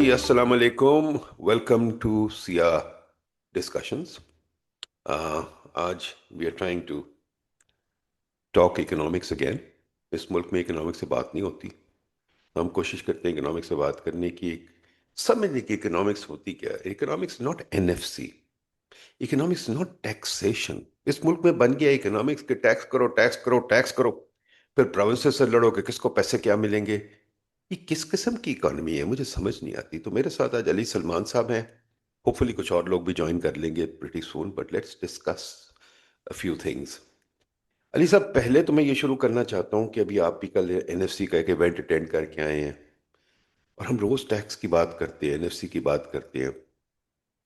जी, अस्सलाम वालेकुम। Welcome to Siya discussions. आज we are trying to talk economics again. इस मुल्क में इकोनॉमिक्स से बात नहीं होती। हम कोशिश करते हैं इकोनॉमिक्स से बात करने की, समझने की इकोनॉमिक्स होती क्या है। Economics not NFC, economics not taxation. इस मुल्क में बन गया इकोनॉमिक्स के टैक्स करो, टैक्स करो, टैक्स करो, फिर प्रोविंसेस से लड़ो कि किसको पैसे क्या मिलेंगे। ये किस किस्म की इकोनॉमी है, मुझे समझ नहीं आती। तो मेरे साथ आज अली सलमान साहब हैं। होपफुली कुछ और लोग भी ज्वाइन कर लेंगे pretty soon, but let's discuss a few things. Ali साहब, पहले तो मैं ये शुरू करना चाहता हूँ कि अभी आप भी कल एनएफसी का एक इवेंट अटेंड करके आए हैं, और हम रोज टैक्स की बात करते हैं, एनएफसी की बात करते हैं।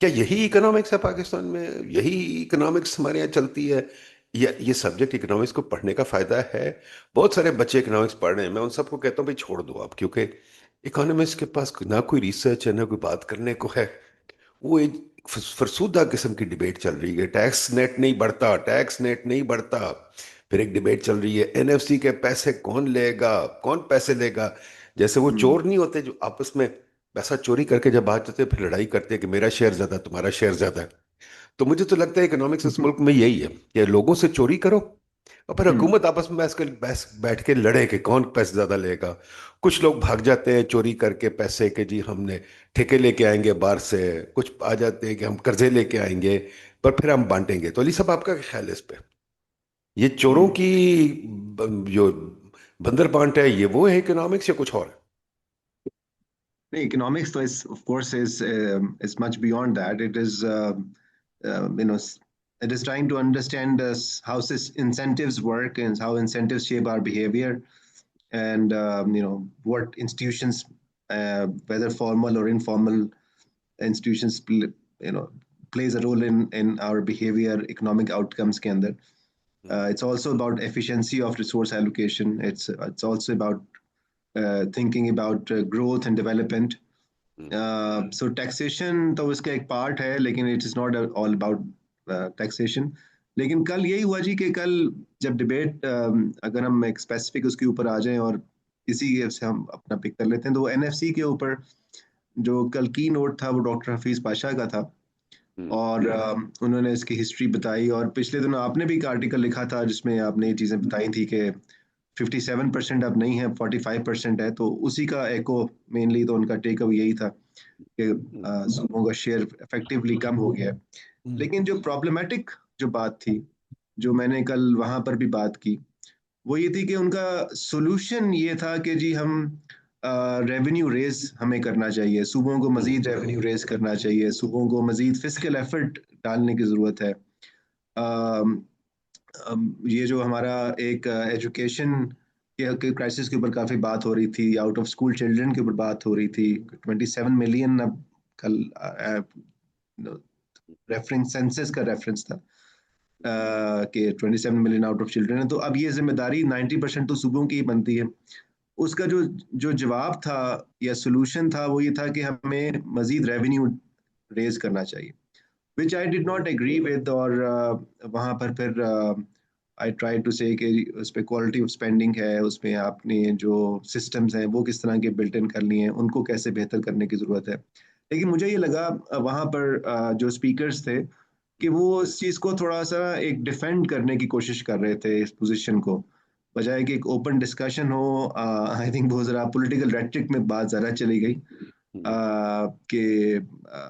क्या यही इकोनॉमिक्स है पाकिस्तान में? यही इकोनॉमिक्स हमारे यहाँ चलती है? या ये सब्जेक्ट इकोनॉमिक्स को पढ़ने का फायदा है? बहुत सारे बच्चे इकोनॉमिक्स पढ़ रहे हैं, मैं उन सबको कहता हूँ भाई छोड़ दो आप, क्योंकि इकोनॉमिक्स के पास ना कोई रिसर्च है ना कोई बात करने को है। वो एक फरसूदा किस्म की डिबेट चल रही है, टैक्स नेट नहीं बढ़ता, टैक्स नेट नहीं बढ़ता। फिर एक डिबेट चल रही है एनएफसी के पैसे कौन लेगा, कौन पैसे लेगा। जैसे वो हम्म चोर नहीं होते जो आपस में पैसा चोरी करके जब बात करते हैं, फिर लड़ाई करते हैं कि मेरा शेयर ज्यादा, तुम्हारा शेयर ज्यादा है। तो मुझे तो लगता है इकोनॉमिक्स इस मुल्क में यही है कि लोगों से चोरी करो और फिर हम्म हुकूमत आपस में बैठ के लड़े कि कौन पैसे ज्यादा लेगा। कुछ लोग भाग जाते हैं चोरी करके पैसे के, जी हमने ठेके लेके आएंगे बाहर से। कुछ आ जाते हैं कि हम कर्जे लेके आएंगे, पर फिर हम बांटेंगे। तो अली साहब, आपका क्या ख्याल है इस पे? ये चोरों हम्म की जो बंदर बांट है, ये वो है इकोनॉमिक्स या कुछ और है? नहीं, economics तो is of course is much beyond that. It is you know it is trying to understand how incentives work and how incentives shape our behavior, and what institutions, whether formal or informal institutions, plays a role in our behavior, economic outcomes के अंदर. It's also about efficiency of resource allocation. It's also about thinking about growth and development. So taxation तो उसका एक part है, लेकिन it is not all about taxation. लेकिन कल यही हुआ जी कि कल जब डिबेट, अगर हम एक स्पेसिफिक उसके ऊपर आ जाएं और इसी से हम अपना पिक कर लेते हैं, तो एनएफसी के ऊपर जो कल की नोट था वो डॉक्टर हफीज पाशा का था। हम्म। और उन्होंने इसकी हिस्ट्री बताई, और पिछले दिनों आपने भी एक आर्टिकल लिखा था जिसमें आपने ये चीज़ें बताई थी कि 57% अब नहीं है, 45% है। तो उसी का एको मेनली तो उनका टेक अवे यही था कि हम्म। सूमों का शेयर इफेक्टिवली कम हो गया है। हम्म। लेकिन जो प्रॉब्लमेटिक जो बात थी, जो मैंने कल वहां पर भी बात की, वो ये थी कि उनका सोल्यूशन ये था कि जी हम रेवेन्यू रेज हमें करना चाहिए, सूबों को हम्म। मजीद रेवेन्यू रेज करना चाहिए, सूबों को मजीद फिजिकल एफर्ट डालने की ज़रूरत है। अम, ये जो हमारा एक एजुकेशन के क्राइसिस के ऊपर काफ़ी बात हो रही थी, आउट ऑफ स्कूल चिल्ड्रन के ऊपर बात हो रही थी। 27 मिलियन अब कल रेफरेंस सेंसस का रेफरेंस था कि 27 मिलियन आउट ऑफ चिल्ड्रन है। तो अब ये जिम्मेदारी 90% तो सूबों की ही बनती है। उसका जो जो जवाब था या सोल्यूशन था वो ये था कि हमें मजीद रेवेन्यू रेज करना चाहिए, which I did not agree with. और वहाँ पर फिर आई ट्राई टू से कि उस पर क्वालिटी ऑफ स्पेंडिंग है, उसमें आपने जो सिस्टम्स हैं वो किस तरह के बिल्ट इन कर लिए हैं, उनको कैसे बेहतर करने की ज़रूरत है। लेकिन मुझे ये लगा वहाँ पर जो स्पीकर्स थे कि वो इस चीज़ को थोड़ा सा एक डिफेंड करने की कोशिश कर रहे थे, इस पोजीशन को, बजाय कि एक ओपन डिस्कशन हो। आई थिंक वो ज़रा पॉलिटिकल रेट्रिक में बात ज़्यादा चली गई कि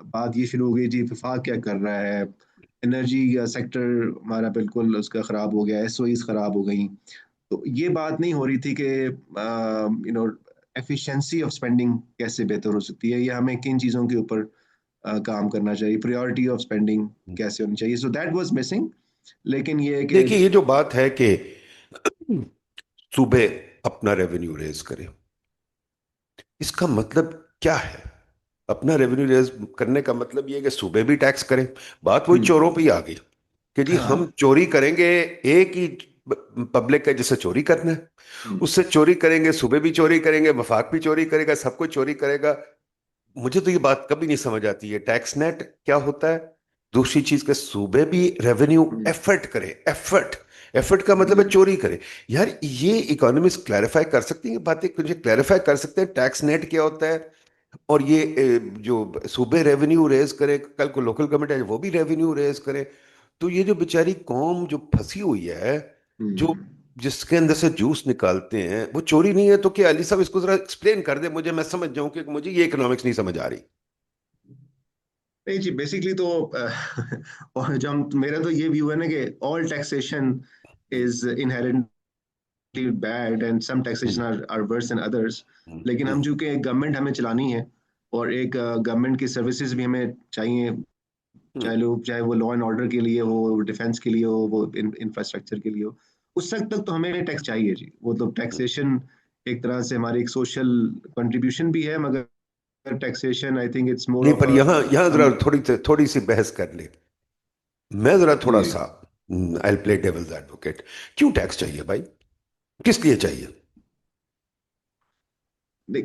बात ये शुरू हो गई जी वफाक क्या कर रहा है, एनर्जी सेक्टर हमारा बिल्कुल उसका ख़राब हो गया, एसओईज ख़राब हो गई। तो ये बात नहीं हो रही थी कि एफिशिएंसी ऑफ स्पेंडिंग कैसे बेहतर हो सकती है, या हमें किन चीज़ों के ऊपर काम करना चाहिए, प्रायोरिटी ऑफ स्पेंडिंग हम्म। कैसे होनी चाहिए। So that was missing. लेकिन ये है कि देखिए, ये जो बात है कि सूबे अपना रेवेन्यू रेज करें, इसका मतलब क्या है? अपना रेवेन्यू रेज करने का मतलब ये है कि सूबे भी टैक्स करें। बात वही हम्म, चोरों पे ही आ गई कि जी हम हाँ, चोरी करेंगे। एक ही पब्लिक है जिसे चोरी करना है, हम्म, उससे चोरी करेंगे, सूबे भी चोरी करेंगे, वफाक भी चोरी करेगा, सब कुछ चोरी करेगा। मुझे तो ये बात कभी नहीं समझ आती है टैक्स नेट क्या होता है। दूसरी चीज के सूबे भी रेवेन्यू हम्म, एफर्ट करे, एफर्ट, एफर्ट का मतलब है चोरी करे। यार ये इकोनॉमिस्ट क्लैरिफाई कर सकती हैं बातें, मुझे क्लैरिफाई कर सकते हैं टैक्स नेट क्या होता है? और ये जो सूबे रेवेन्यू रेज करे, कल को लोकल गवर्नमेंट है वो भी रेवेन्यू रेज करे। तो ये जो बेचारी कौम जो फंसी हुई है, जो हम्म। जिसके अंदर से जूस निकालते हैं, वो चोरी नहीं है तो क्या? अली साहब इसको जरा एक्सप्लेन कर दे मुझे, मैं समझ जाऊं कि मुझे ये इकोनॉमिक्स नहीं समझ आ रही। नहीं जी, बेसिकली तो और जो हम, मेरा तो ये व्यू है ना कि all taxation hmm, is inherently bad and some taxation hmm, are worse than others. Hmm, लेकिन हम हम्म, चूंकि एक गवर्नमेंट हमें चलानी है, और एक गवर्नमेंट की सर्विसेज भी हमें चाहिए, हम्म, चाहे वो लॉ एंड ऑर्डर के लिए हो, डिफेंस के लिए हो, वो इंफ्रास्ट्रक्चर के लिए हो, उस तक तो हमें टैक्स चाहिए जी। वो तो हम्म। टैक्सेशन एक तरह से हमारी एक सोशल कंट्रीब्यूशन भी है, मगर taxation I think it's more नहीं, ऑफ पर अ यहाँ यहाँ जरा हम। थोड़ी सी बहस कर ले। मैं जरा थोड़ा जी, सा आई प्ले डेविल्स एडवोकेट। क्यों टैक्स चाहिए भाई? किस लिए चाहिए?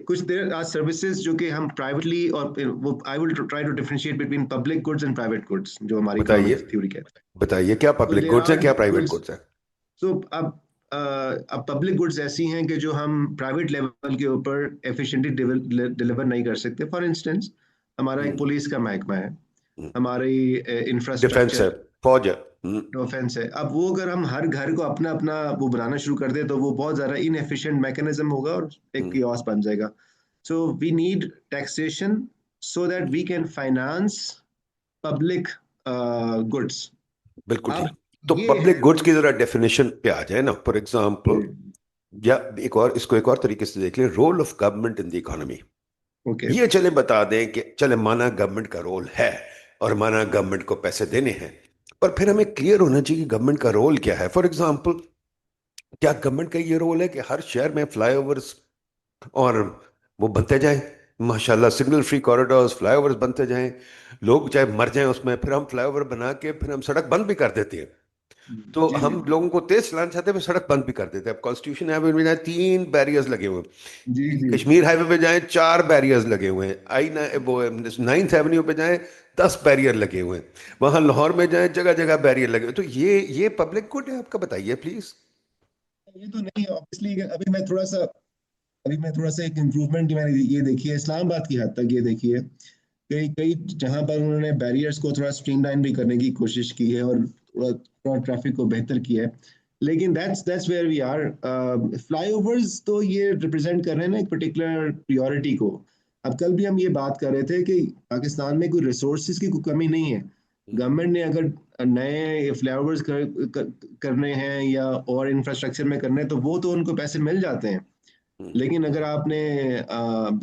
कुछ देर आज सर्विसेज जो कि हम प्राइवेटली, और वो I will try to differentiate between public goods and private goods, जो हमारी बताइए, इकोनॉमिक्स थ्योरी कहता है। बताइए क्या तो पब्लिक देर गुड्स है, आर क्या प्राइवेट गुड्स। गुड्स है? सो अब पब्लिक गुड्स ऐसी हैं कि जो हम प्राइवेट लेवल के ऊपर एफिशिएंटली डिलीवर नहीं कर सकते। फॉर इंस्टेंस, हमारा एक पुलिस का महकमा है, हमारी डिफेंस है, इंफ्रास्ट्रक्चर, फौज है। ऑफेंस है। अब वो अगर हम हर घर को अपना अपना वो बनाना शुरू कर दे, तो वो बहुत ज्यादा इनएफिशिएंट मैकेनिज्म होगा और एक हम्म, कियोस बन जाएगा। So we need taxation so that we can finance public goods. बिल्कुल अब ठीक। तो ये है। पब्लिक गुड्स की जरा डेफिनेशन पे आ जाए ना, फॉर एग्जांपल। या एक और, इसको एक और तरीके से देख ले, role of government in the economy. Okay. ये चले बता दें कि चले माना गवर्नमेंट का रोल है, और माना गवर्नमेंट को पैसे देने हैं, पर फिर हमें क्लियर होना चाहिए कि गवर्नमेंट का रोल क्या है। फॉर एग्जांपल, क्या गवर्नमेंट का ये रोल है कि हर शहर में फ्लाईओवर्स और वो बनते जाएं, माशाल्लाह सिग्नल फ्री कॉरिडोर्स, फ्लाईओवर्स बनते जाएं, लोग चाहे मर जाएं उसमें, फिर हम फ्लाईओवर बना के फिर हम सड़क बंद भी कर देते हैं। तो जी जी हम लोगों को तेज चलाना चाहते हैं, फिर सड़क बंद भी कर देते हैं। अब कॉन्स्टिट्यूशन हाईवे में जाए 3 बैरियर्स लगे हुए जी हैं, जी। कश्मीर हाईवे पे जाए 4 बैरियर्स लगे हुए हैं, वो 9th एवेन्यू पे जाए 10 बैरियर लगे हुए हैं, वहां लाहौर में जाए जगह जगह बैरियर लगे हुए हैं। तो ये पब्लिक गुड है आपका? बताइए प्लीज। ये तो नहीं, ऑब्वियसली अभी मैं थोड़ा सा एक इम्प्रूवमेंट मैंने ये देखी है इस्लामाबाद की हद तक, ये देखी है कई कई जहां पर उन्होंने बैरियर्स को थोड़ा स्ट्रीमलाइन भी करने की कोशिश की है, और थोड़ा थोड़ा ट्रैफिक को बेहतर किया है। लेकिन that's where we are. Flyovers तो ये रिप्रेजेंट कर रहे हैं ना एक पर्टिकुलर प्रियोरिटी को। अब कल भी हम ये बात कर रहे थे कि पाकिस्तान में कोई रिसोर्सेज की कोई कमी नहीं है। गवर्नमेंट ने अगर नए फ्लाईओवर्स करने हैं या और इंफ्रास्ट्रक्चर में करने हैं, तो वो तो उनको पैसे मिल जाते हैं। लेकिन अगर आपने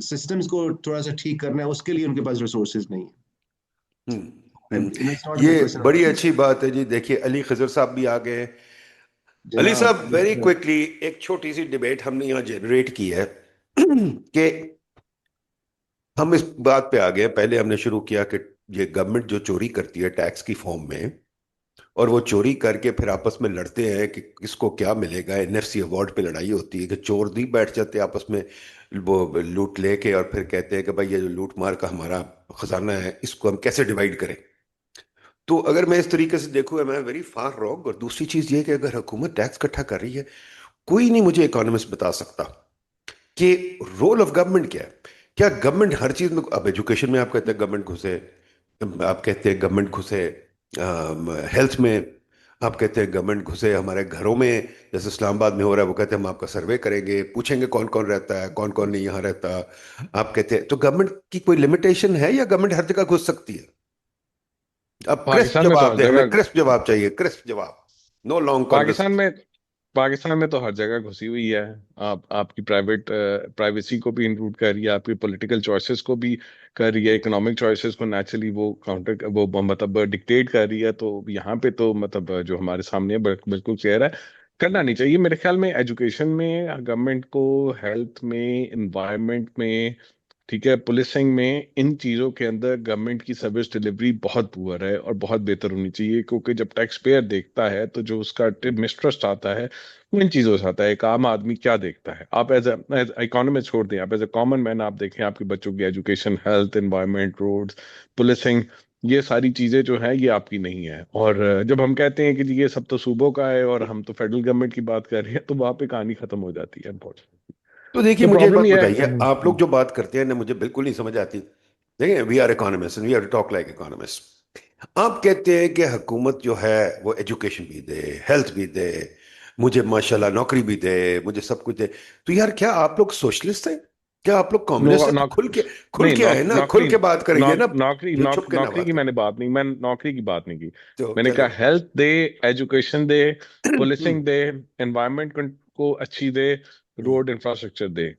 सिस्टम्स को थोड़ा सा ठीक करना है, उसके लिए उनके पास रिसोर्सेज नहीं हम्म, है। हम्म। इट्स नॉट अ ये क्वेश्चन ऑफ बड़ी मनी। अच्छी बात है जी। देखिए अली खजर साहब भी आ गए हैं। अली जनाब, साहब, वेरी क्विकली, एक छोटी सी डिबेट हमने यहाँ जनरेट की है कि हम इस बात पे आ गए हैं। पहले हमने शुरू किया कि ये गवर्नमेंट जो चोरी करती है टैक्स की फॉर्म में, और वो चोरी करके फिर आपस में लड़ते हैं कि किसको क्या मिलेगा। एनएफसी अवार्ड पे लड़ाई होती है कि चोर दी बैठ जाते हैं आपस में, वो लूट लेके, और फिर कहते हैं कि भाई ये जो लूट मार का हमारा खजाना है इसको हम कैसे डिवाइड करें। तो अगर मैं इस तरीके से देखूँ, मैं वेरी फार रॉन्ग। और दूसरी चीज ये कि अगर हुकूमत टैक्स इकट्ठा कर रही है, कोई नहीं मुझे इकोनॉमिस्ट बता सकता कि रोल ऑफ गवर्नमेंट क्या है। क्या गवर्नमेंट हर चीज में, अब एजुकेशन में आप कहते हैं गवर्नमेंट घुसे, आप कहते हैं गवर्नमेंट घुसे हेल्थ में, आप कहते हैं गवर्नमेंट घुसे हमारे घरों में, जैसे इस्लामाबाद में हो रहा है, वो कहते हैं हम आपका सर्वे करेंगे, पूछेंगे कौन कौन रहता है, कौन कौन नहीं यहाँ रहता। आप कहते हैं, तो गवर्नमेंट की कोई लिमिटेशन है या गवर्नमेंट हर जगह घुस सकती है? अब क्रिस्प पाकिस्तान में तो जवाब हर दें, हमें जगह क्रिस्प जवाब चाहिए, क्रिस्प जवाब। No long Pakistan conversation. में पाकिस्तान में तो हर जगह घुसी हुई है। आप आपकी प्राइवेसी को भी इंक्लूड कर रही है, आपकी पॉलिटिकल चॉइसेस को भी कर रही है, इकोनॉमिक चॉइसेस को नेचुरली वो काउंटर वो मतलब डिक्टेट कर रही है। तो यहाँ पे तो मतलब जो हमारे सामने है बिल्कुल क्लियर है। करना नहीं चाहिए मेरे ख्याल में। एजुकेशन में गवर्नमेंट को, हेल्थ में, इन्वायरमेंट में, ठीक है, पुलिसिंग में, इन चीज़ों के अंदर गवर्नमेंट की सर्विस डिलीवरी बहुत पुअर है और बहुत बेहतर होनी चाहिए। क्योंकि जब टैक्स पेयर देखता है तो जो उसका मिसट्रस्ट आता है वो इन चीज़ों से आता है। एक आम आदमी क्या देखता है, आप एज इकोनॉमिस्ट छोड़ दें, आप एज ए कॉमन मैन आप देखें आपके बच्चों की education, health, environment, roads, policing, ये सारी चीज़ें जो है ये आपकी नहीं है। और जब हम कहते हैं कि जी ये सब तो सूबों का है और हम तो फेडरल गवर्नमेंट की बात कर रहे हैं, तो वहाँ पे कहानी खत्म हो जाती है अनफॉर्चुनेटली। तो देखिए तो मुझे एक प्रॉब्लम बात ये है बताइए, आप लोग जो बात करते हैं ना मुझे बिल्कुल नहीं समझ आती। देखिए we are economist and we are talk like economist. आप कहते हैं कि हुकूमत जो है वो एजुकेशन भी दे, हेल्थ भी दे, मुझे माशाल्लाह नौकरी भी दे, मुझे सब कुछ दे। तो यार क्या आप लोग सोशलिस्ट हैं? क्या आप लोग नो कम्युनिस्ट हैं? तो नौक खुल नहीं के आए ना, खुल नौकरी के बात करेंगे ना, जो छुप के ना नौकरी की बात करें। मैंने बात नहीं, मैं नौकरी की बात नहीं की। तो मैंने चले। कहा हेल्थ दे, एजुकेशन दे, पुलिसिंग दे, एनवायरनमेंट को अच्छी दे, रोड इंफ्रास्ट्रक्चर दे,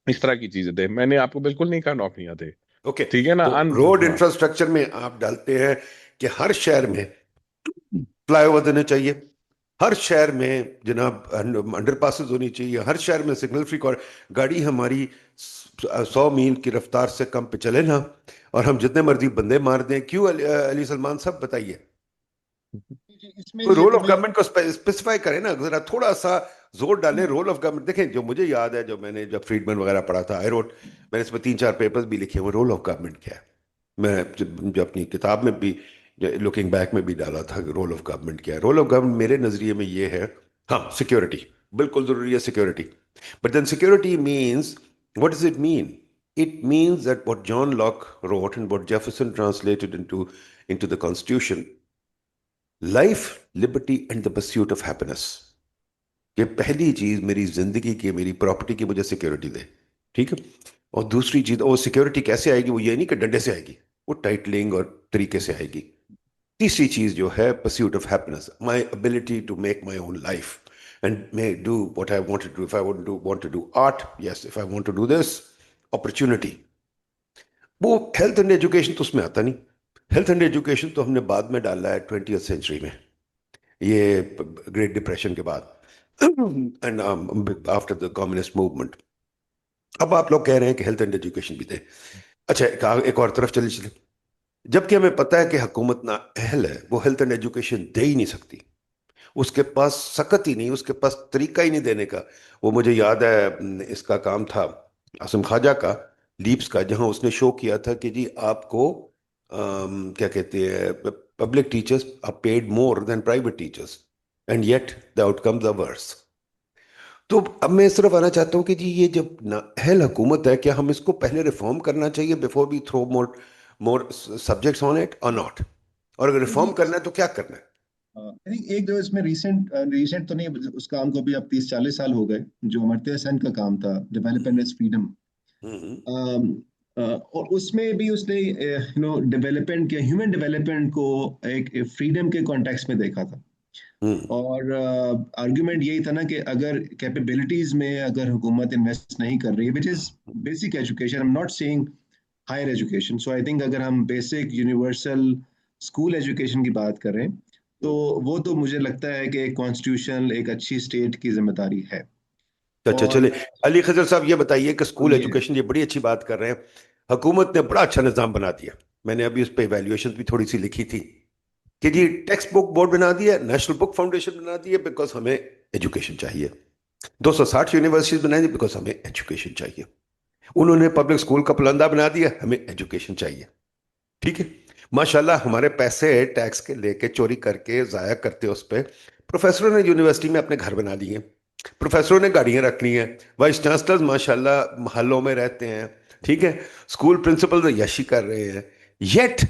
इस तरह की चीजें दे। मैंने आपको बिल्कुल नहीं कहा नौकरियां दे। ओके। ठीक है ना? तो रोड हाँ। इंफ्रास्ट्रक्चर में आप डालते हैं कि हर शहर में फ्लाईओवर देने चाहिए, हर शहर में जनाब अंडरपासेस होनी चाहिए, हर शहर में सिग्नल फ्री कॉर, गाड़ी हमारी 100 मील की रफ्तार से कम पे चले ना, और हम जितने मर्जी बंदे मार दें। क्यों अली सलमान साहब बताइए। इसमें कोई ये रोल तो ऑफ भाई गवर्नमेंट को स्पेसिफाई करें ना, जरा थोड़ा सा जोर डालें रोल ऑफ गवर्नमेंट। देखें जो मुझे याद है, जो मैंने जब फ्रीडमैन वगैरह पढ़ा था, आई रोट, मैंने इसमें 3-4 पेपर्स भी लिखे हुए रोल ऑफ गवर्नमेंट क्या है। मैं जो अपनी किताब में भी लुकिंग बैक में भी डाला था रोल ऑफ गवर्नमेंट क्या है। रोल ऑफ गवर्नमेंट मेरे नजरिए में ये है, हाँ सिक्योरिटी बिल्कुल जरूरी है, security. But then security means, what does it mean? It means that what John Locke wrote and what Jefferson translated into the Constitution, life, liberty and the pursuit of happiness। ये पहली चीज मेरी जिंदगी की, मेरी प्रॉपर्टी की मुझे security दे। ठीक है। और दूसरी चीज, और सिक्योरिटी कैसे आएगी? वो ये नहीं कि डंडे से आएगी, वो टाइटलिंग और तरीके से आएगी। तीसरी चीज जो है, pursuit of happiness, my ability to make my own life and may do what I want to do. If I want to do art, yes, if I want to do this, opportunity. वो health and education तो उसमें आता नहीं। Health and education तो हमने बाद में डाला है, 20th सेंचुरी में, ये ग्रेट डिप्रेशन के बाद and after the communist movement. अब आप लोग कह रहे हैं कि हेल्थ एंड एजुकेशन भी दे। अच्छा, एक और तरफ चले चले, जबकि हमें पता है कि हुकूमत ना अहल है, वो हेल्थ एंड एजुकेशन दे ही नहीं सकती। उसके पास सकत ही नहीं, उसके पास तरीका ही नहीं देने का। वो मुझे याद है इसका काम था आसिम ख्वाजा का, लीप्स का, जहां उसने शो किया था कि जी आपको क्या कहते हैं, public teachers are paid more than private teachers and yet the outcomes are worse. तो अब मैं सिर्फ आना चाहता हूँ कि जी ये जब नाअहल हुकूमत है, क्या हम इसको पहले रिफॉर्म करना चाहिए before we throw more more subjects on it और नॉट? और अगर रिफॉर्म ये करना है तो क्या करना है? आई थिंक एक जो इसमें रीसेंट तो नहीं, उस काम को भी अब 30-40 साल हो गए, जो अमर्त्य सेन का काम था, डेवलपमेंट एज फ्रीडम। हम्म। और उसमें भी उसने डेवलपमेंट के, ह्यूमन डेवलपमेंट को एक फ्रीडम के कॉन्टेक्स्ट में देखा था। हम्म। और आर्गुमेंट यही था ना कि अगर कैपेबिलिटीज में अगर हुकूमत इन्वेस्ट नहीं कर रही है, which is basic education, I am not saying higher education, so I think अगर हम बेसिक यूनिवर्सल स्कूल एजुकेशन की बात करें, तो वो तो मुझे लगता है कि एक कॉन्स्टिट्यूशन, एक अच्छी स्टेट की जिम्मेदारी है। अच्छा और चले, अली खजर साहब ये बताइए कि और स्कूल ये एजुकेशन, ये बड़ी अच्छी बात कर रहे हैं, हुकूमत ने बड़ा अच्छा निज़ाम बना दिया। मैंने अभी उस पर इवैल्यूएशन भी थोड़ी सी लिखी थी कि जी टेक्स्ट बुक बोर्ड बना दिया, नेशनल बुक फाउंडेशन बना दिया, बिकॉज हमें एजुकेशन चाहिए। 260 यूनिवर्सिटीज बनाई दी, बिकॉज हमें एजुकेशन चाहिए। उन्होंने पब्लिक स्कूल का पुलंदा बना दिया, हमें एजुकेशन चाहिए। ठीक है। माशाल्लाह हमारे पैसे टैक्स के लेके चोरी करके जाया करते उस पे। प्रोफेसरों ने यूनिवर्सिटी में अपने घर बना लिए, प्रोफेसरों ने गाड़ियां रख ली हैं, वाइस चांसलर्स माशाल्लाह महलों में रहते हैं। ठीक है। स्कूल प्रिंसिपल यशी कर रहे हैं। Yet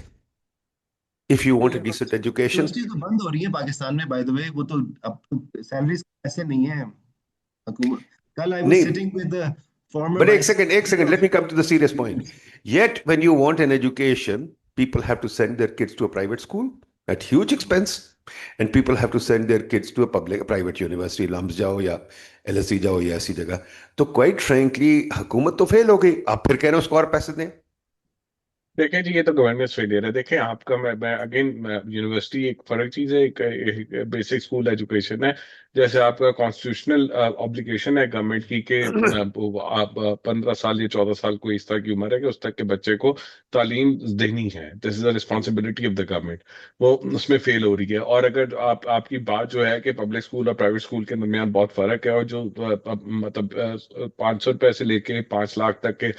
if you want a decent education. University तो बंद हो रही है पाकिस्तान में, बाय द वे। वो तो अब सैलरीज ऐसे नहीं है हुकूमत। कल आई वाज नहीं, sitting with the former but vice एक second, let me come to the serious point. Yet, when you want an education, people have to send their kids to a private school at huge expense, and people have to send their kids to a private university, LUMS जाओ या LSE जाओ या ऐसी जगह। तो quite frankly हुकूमत तो fail हो गई, आप फिर कह रहे हो उसको और पैसे दें? देखें जी, ये तो गवर्नेंस फेलियर है। देखें आपका, मैं अगेन, यूनिवर्सिटी एक फर्क चीज है, एक बेसिक स्कूल एजुकेशन है। जैसे आपका कॉन्स्टिट्यूशनल ऑब्लिगेशन है गवर्नमेंट की कि आप 15 साल या 14 साल कोई इस तरह की उम्र है कि उस तक के बच्चे को तालीम देनी है। This is the responsibility of the government. वो उसमें फेल हो रही है। और अगर आपकी बात जो है कि पब्लिक स्कूल और प्राइवेट स्कूल के दरमियान बहुत फर्क है, और जो मतलब 500 रुपए से लेके 5 लाख तक के,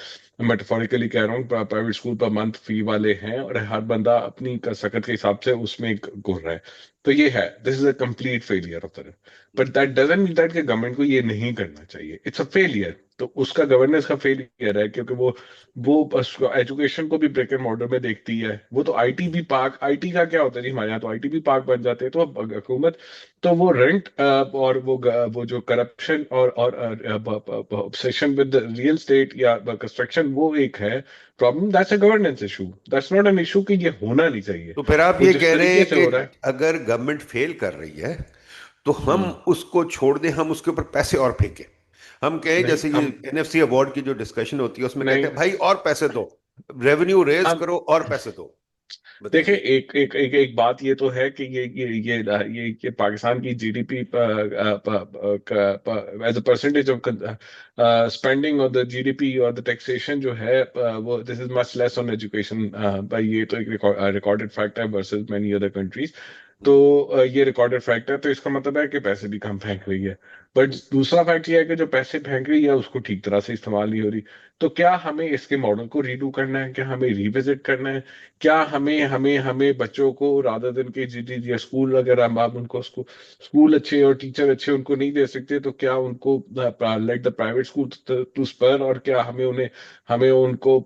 मेटाफोरिकली कह रहा हूँ, प्राइवेट स्कूल पर मंथ फी वाले हैं, और हर बंदा अपनी सकत के हिसाब से उसमें घुर रहा है। तो ये है, this is a complete failure of the. But that doesn't mean that कि गवर्नमेंट को ये नहीं करना चाहिए। It's a failure. तो उसका गवर्नेंस का फेलियर है, क्योंकि वो एजुकेशन को भी ब्रिक एंड मॉर्टर में देखती है। वो तो आईटी भी पार्क, आईटी का क्या होता है जी, हमारे यहाँ तो आईटी भी पार्क बन जाते हैं। तो अब हुकूमत तो वो रेंट और वो जो करप्शन और ऑब्सेशन विद रियल स्टेट या कंस्ट्रक्शन, वो एक है problem. That's a governance issue, that's not an issue कि ये होना नहीं चाहिए। तो फिर आप वो ये जिस कह रहे तरीके हैं से कि हो रहा है। अगर गवर्नमेंट फेल कर रही है तो हम हम्म। उसको छोड़ दें, हम उसके ऊपर पैसे और फेंकें? हम कहें नहीं जैसे ये हम एनएफसी अवार्ड की जो डिस्कशन होती है उसमें कहते नहीं हैं भाई और पैसे दो, रेवेन्यू रेज हम करो और पैसे दो। देखिए, बताइए। एक बात ये तो है कि ये पाकिस्तान की GDP as a percentage of spending और द जीडीपी और द टैक्सेशन जो है, वो this is much less on education. भाई ये तो एक रिकॉर्डेड फैक्ट है वर्सेस मेनी अदर कंट्रीज। तो हम्म, ये रिकॉर्डेड फैक्ट है, तो इसका मतलब है कि पैसे भी कम फेंक रही है। बट दूसरा फैक्ट ये है कि जो पैसे फेंक रही है उसको ठीक तरह से इस्तेमाल नहीं हो रही। तो क्या हमें इसके मॉडल को रीडू करना है? क्या हमें रिविजिट करना है? क्या हमें हमें हमें बच्चों को रादर दिन के जी या स्कूल, अगर हम आप उनको स्कूल अच्छे और टीचर अच्छे उनको नहीं दे सकते, तो क्या उनको let the private school to spur? और क्या हमें उनको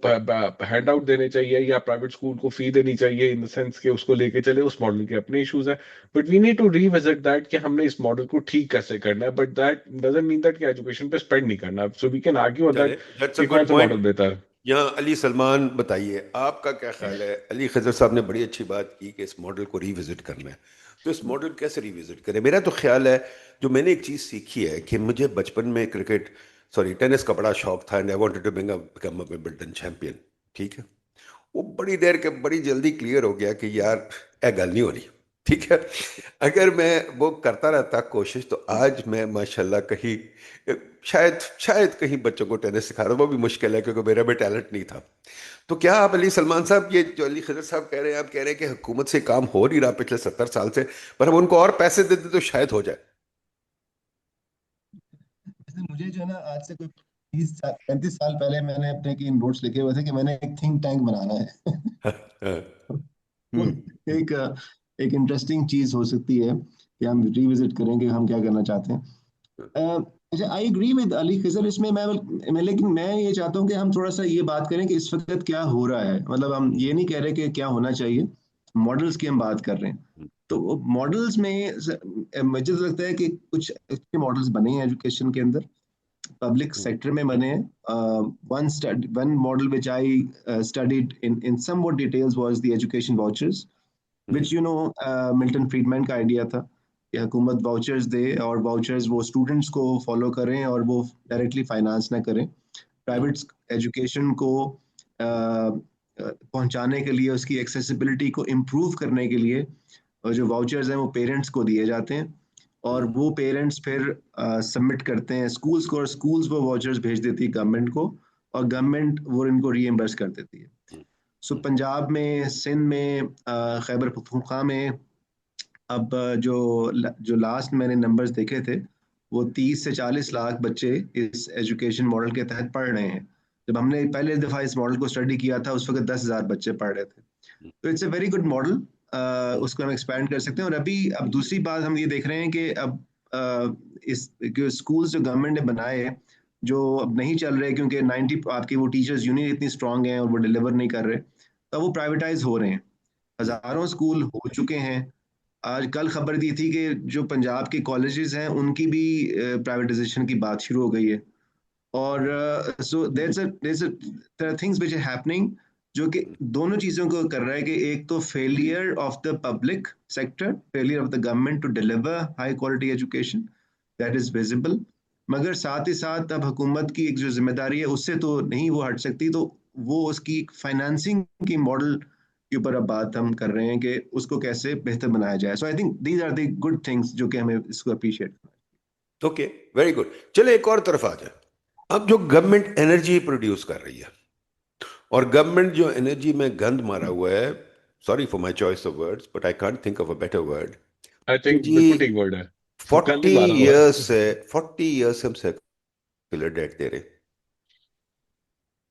हैंड आउट देने चाहिए, या प्राइवेट स्कूल को फी देनी चाहिए, इन द सेंस कि उसको लेके चले? उस मॉडल के अपने इश्यूज है, but we need to revisit that कि हमने इस मॉडल को ठीक कैसे करना है। But that doesn't mean that कि एजुकेशन पे स्पेंड नहीं करना। सो वी कैन आर्ग्यू चले, दैट दैट्स अ कि कौन गुड सा पॉइंट। मॉडल बेहतर है। यहाँ अली सलमान, बताइए आपका क्या ख्याल है? अली खजर साहब ने बड़ी अच्छी बात की कि इस मॉडल को रिविजिट करना है। तो इस मॉडल कैसे रिविजिट करें? मेरा तो ख्याल है, जो मैंने एक चीज़ सीखी है कि मुझे बचपन में क्रिकेट, सॉरी टेनिस का बड़ा शौक था, and I wanted to become a Wimbledon champion. ठीक है, वो बड़ी देर के बड़ी जल्दी क्लियर हो गया कि यार ए गल नहीं हो रही। ठीक है, अगर मैं वो करता रहता कोशिश तो आज मैं माशाल्लाह कहीं, शायद शायद कहीं बच्चों को टेनिस सिखा रहा हूं। वो भी मुश्किल है क्योंकि मेरा भी टैलेंट नहीं था। तो क्या आप अली सलमान साहब, ये जो अली खजर साहब कह रहे हैं, आप कह रहे हैं कि हुकूमत से काम हो नहीं रहा पिछले 70 साल से, पर हम उनको और पैसे दे दें तो शायद हो जाए? जैसे मुझे जो है ना, आज से कोई 30 35 साल पहले मैंने अपने की नोट्स लिखे हुए थे कि मैंने एक थिंक टैंक बनाना है। वो हम्म। एक एक इंटरेस्टिंग चीज हो सकती है कि हम रिविजिट करेंगे हम क्या करना चाहते हैं। अच्छा, I agree with Ali Khizar इसमें। मैं लेकिन मैं ये चाहता हूँ कि हम थोड़ा सा ये बात करें कि इस वक्त क्या हो रहा है। मतलब हम ये नहीं कह रहे कि क्या होना चाहिए, मॉडल्स की हम बात कर रहे हैं। तो मॉडल्स में मुझे तो लगता है कि कुछ अच्छे मॉडल्स बने हैं एजुकेशन के अंदर, पब्लिक सेक्टर में बने हैं। One model which I studied in somewhat details was the education vouchers, which Milton Friedman का आइडिया था कि हुकूमत वाउचर्स दे और वाउचर्स वो स्टूडेंट्स को फॉलो करें और वो डायरेक्टली फाइनेंस ना करें। प्राइवेट एजुकेशन को पहुंचाने के लिए, उसकी एक्सेसिबिलिटी को इम्प्रूव करने के लिए, और जो वाउचर्स हैं वो पेरेंट्स को दिए जाते हैं, और वो पेरेंट्स फिर सबमिट करते हैं स्कूल्स को, और स्कूल्स वो वाउचर्स भेज देती है गवर्नमेंट को, और गवर्नमेंट वो इनको रीएम्बर्स कर देती है। सो पंजाब में, सिंध में, खैबर पख्तूनख्वा में, अब जो लास्ट मैंने नंबर्स देखे थे, वो 30 से 40 लाख बच्चे इस एजुकेशन मॉडल के तहत पढ़ रहे हैं। जब हमने पहले दफा इस मॉडल को स्टडी किया था उस वक्त 10,000 बच्चे पढ़ रहे थे। तो it's a very good model. उसको हम एक्सपैंड कर सकते हैं। और अभी अब दूसरी बात हम ये देख रहे हैं कि अब इस स्कूल्स जो गवर्नमेंट ने बनाए हैं, जो अब नहीं चल रहे क्योंकि 90 आपकी वो टीचर्स यूनियन इतनी स्ट्रांग है और वो डिलीवर नहीं कर रहे, तो वो प्राइवेटाइज हो रहे हैं। हजारों स्कूल हो चुके हैं। आज कल खबर दी थी कि जो पंजाब के कॉलेजेस हैं उनकी भी प्राइवेटाइजेशन की बात शुरू हो गई है। और so there are things which are happening, जो कि दोनों चीजों को कर रहा है कि एक तो failure of the public sector, failure of the government to deliver high quality education, that is visible. मगर साथ ही साथ अब हुकूमत की एक जो जिम्मेदारी है उससे तो नहीं वो हट सकती, तो वो उसकी फाइनेंसिंग की मॉडल के ऊपर अब बात हम कर रहे हैं कि उसको कैसे बेहतर बनाया जाए। So I think these are the good things जो कि हमें इसको अप्रिशिएट करना ओके, वेरी गुड। चले एक और तरफ आ जाए। अब जो गवर्नमेंट एनर्जी प्रोड्यूस कर रही है, और गवर्नमेंट जो एनर्जी में गंद मारा हुआ है, sorry for my choice of words but I can't think of a better word, I कि थिंक जी बिल्कुल ठीक वर्ड है। गंद 40 ही मारा हुआ ईयर्स है। से 40 ईयर्स हम सेकुलर डेट दे रहे। चाहिए।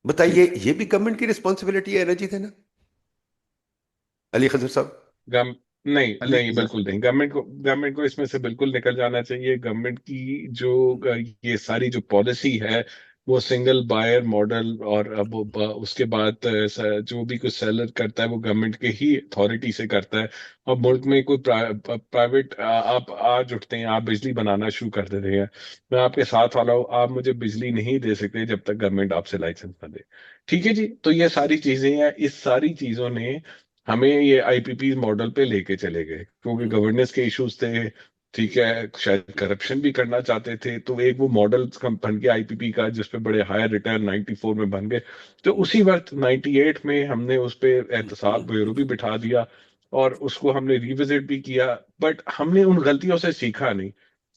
बताइए, ये भी गवर्नमेंट की रिस्पॉन्सिबिलिटी है एनर्जी देना, अली खजर साहब? गम नहीं अली नहीं, बिल्कुल नहीं। गवर्नमेंट को इसमें से बिल्कुल निकल जाना चाहिए। गवर्नमेंट की जो ये सारी जो पॉलिसी है वो सिंगल बायर मॉडल, और अब उसके बाद जो भी कुछ सेलर करता है वो गवर्नमेंट के ही अथॉरिटी से करता है। और मुल्क में कोई प्राइवेट आप आज उठते हैं, आप बिजली बनाना शुरू कर देते हैं, मैं आपके साथ वाला हूँ, आप मुझे बिजली नहीं दे सकते जब तक गवर्नमेंट आपसे लाइसेंस ना दे। ठीक है जी, तो ये सारी चीजें हैं, इस सारी चीजों ने हमें ये आईपीपी मॉडल पे लेके चले गए, क्योंकि गवर्नेंस के इश्यूज थे। ठीक है, शायद करप्शन भी करना चाहते थे, तो एक वो मॉडल बन गया आईपीपी का, जिसपे बड़े हायर रिटर्न 94 में बन गए। तो उसी वक्त 98 में हमने उस पे एहतसाब ब्यूरो भी बिठा दिया, और उसको हमने रिविजिट भी किया, बट हमने उन गलतियों से सीखा नहीं।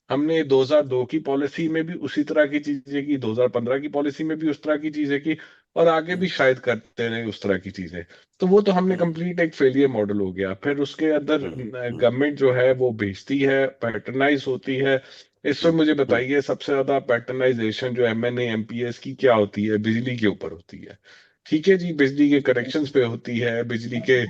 हमने 2002 की पॉलिसी में भी उसी तरह की चीजें की, 2015 की पॉलिसी में भी उस तरह की चीजें की, और आगे भी शायद करते रहे उस तरह की चीजें। तो वो तो हमने कंप्लीट एक फेलियर मॉडल हो गया। फिर उसके अंदर गवर्नमेंट जो है वो बेचती है, पैटर्नाइज होती है। इसमें मुझे बताइए, सबसे ज्यादा पैटर्नाइजेशन जो एमएनए एमपीएस की क्या होती है? बिजली के ऊपर होती है। ठीक है जी, बिजली के कनेक्शंस पे होती है, बिजली के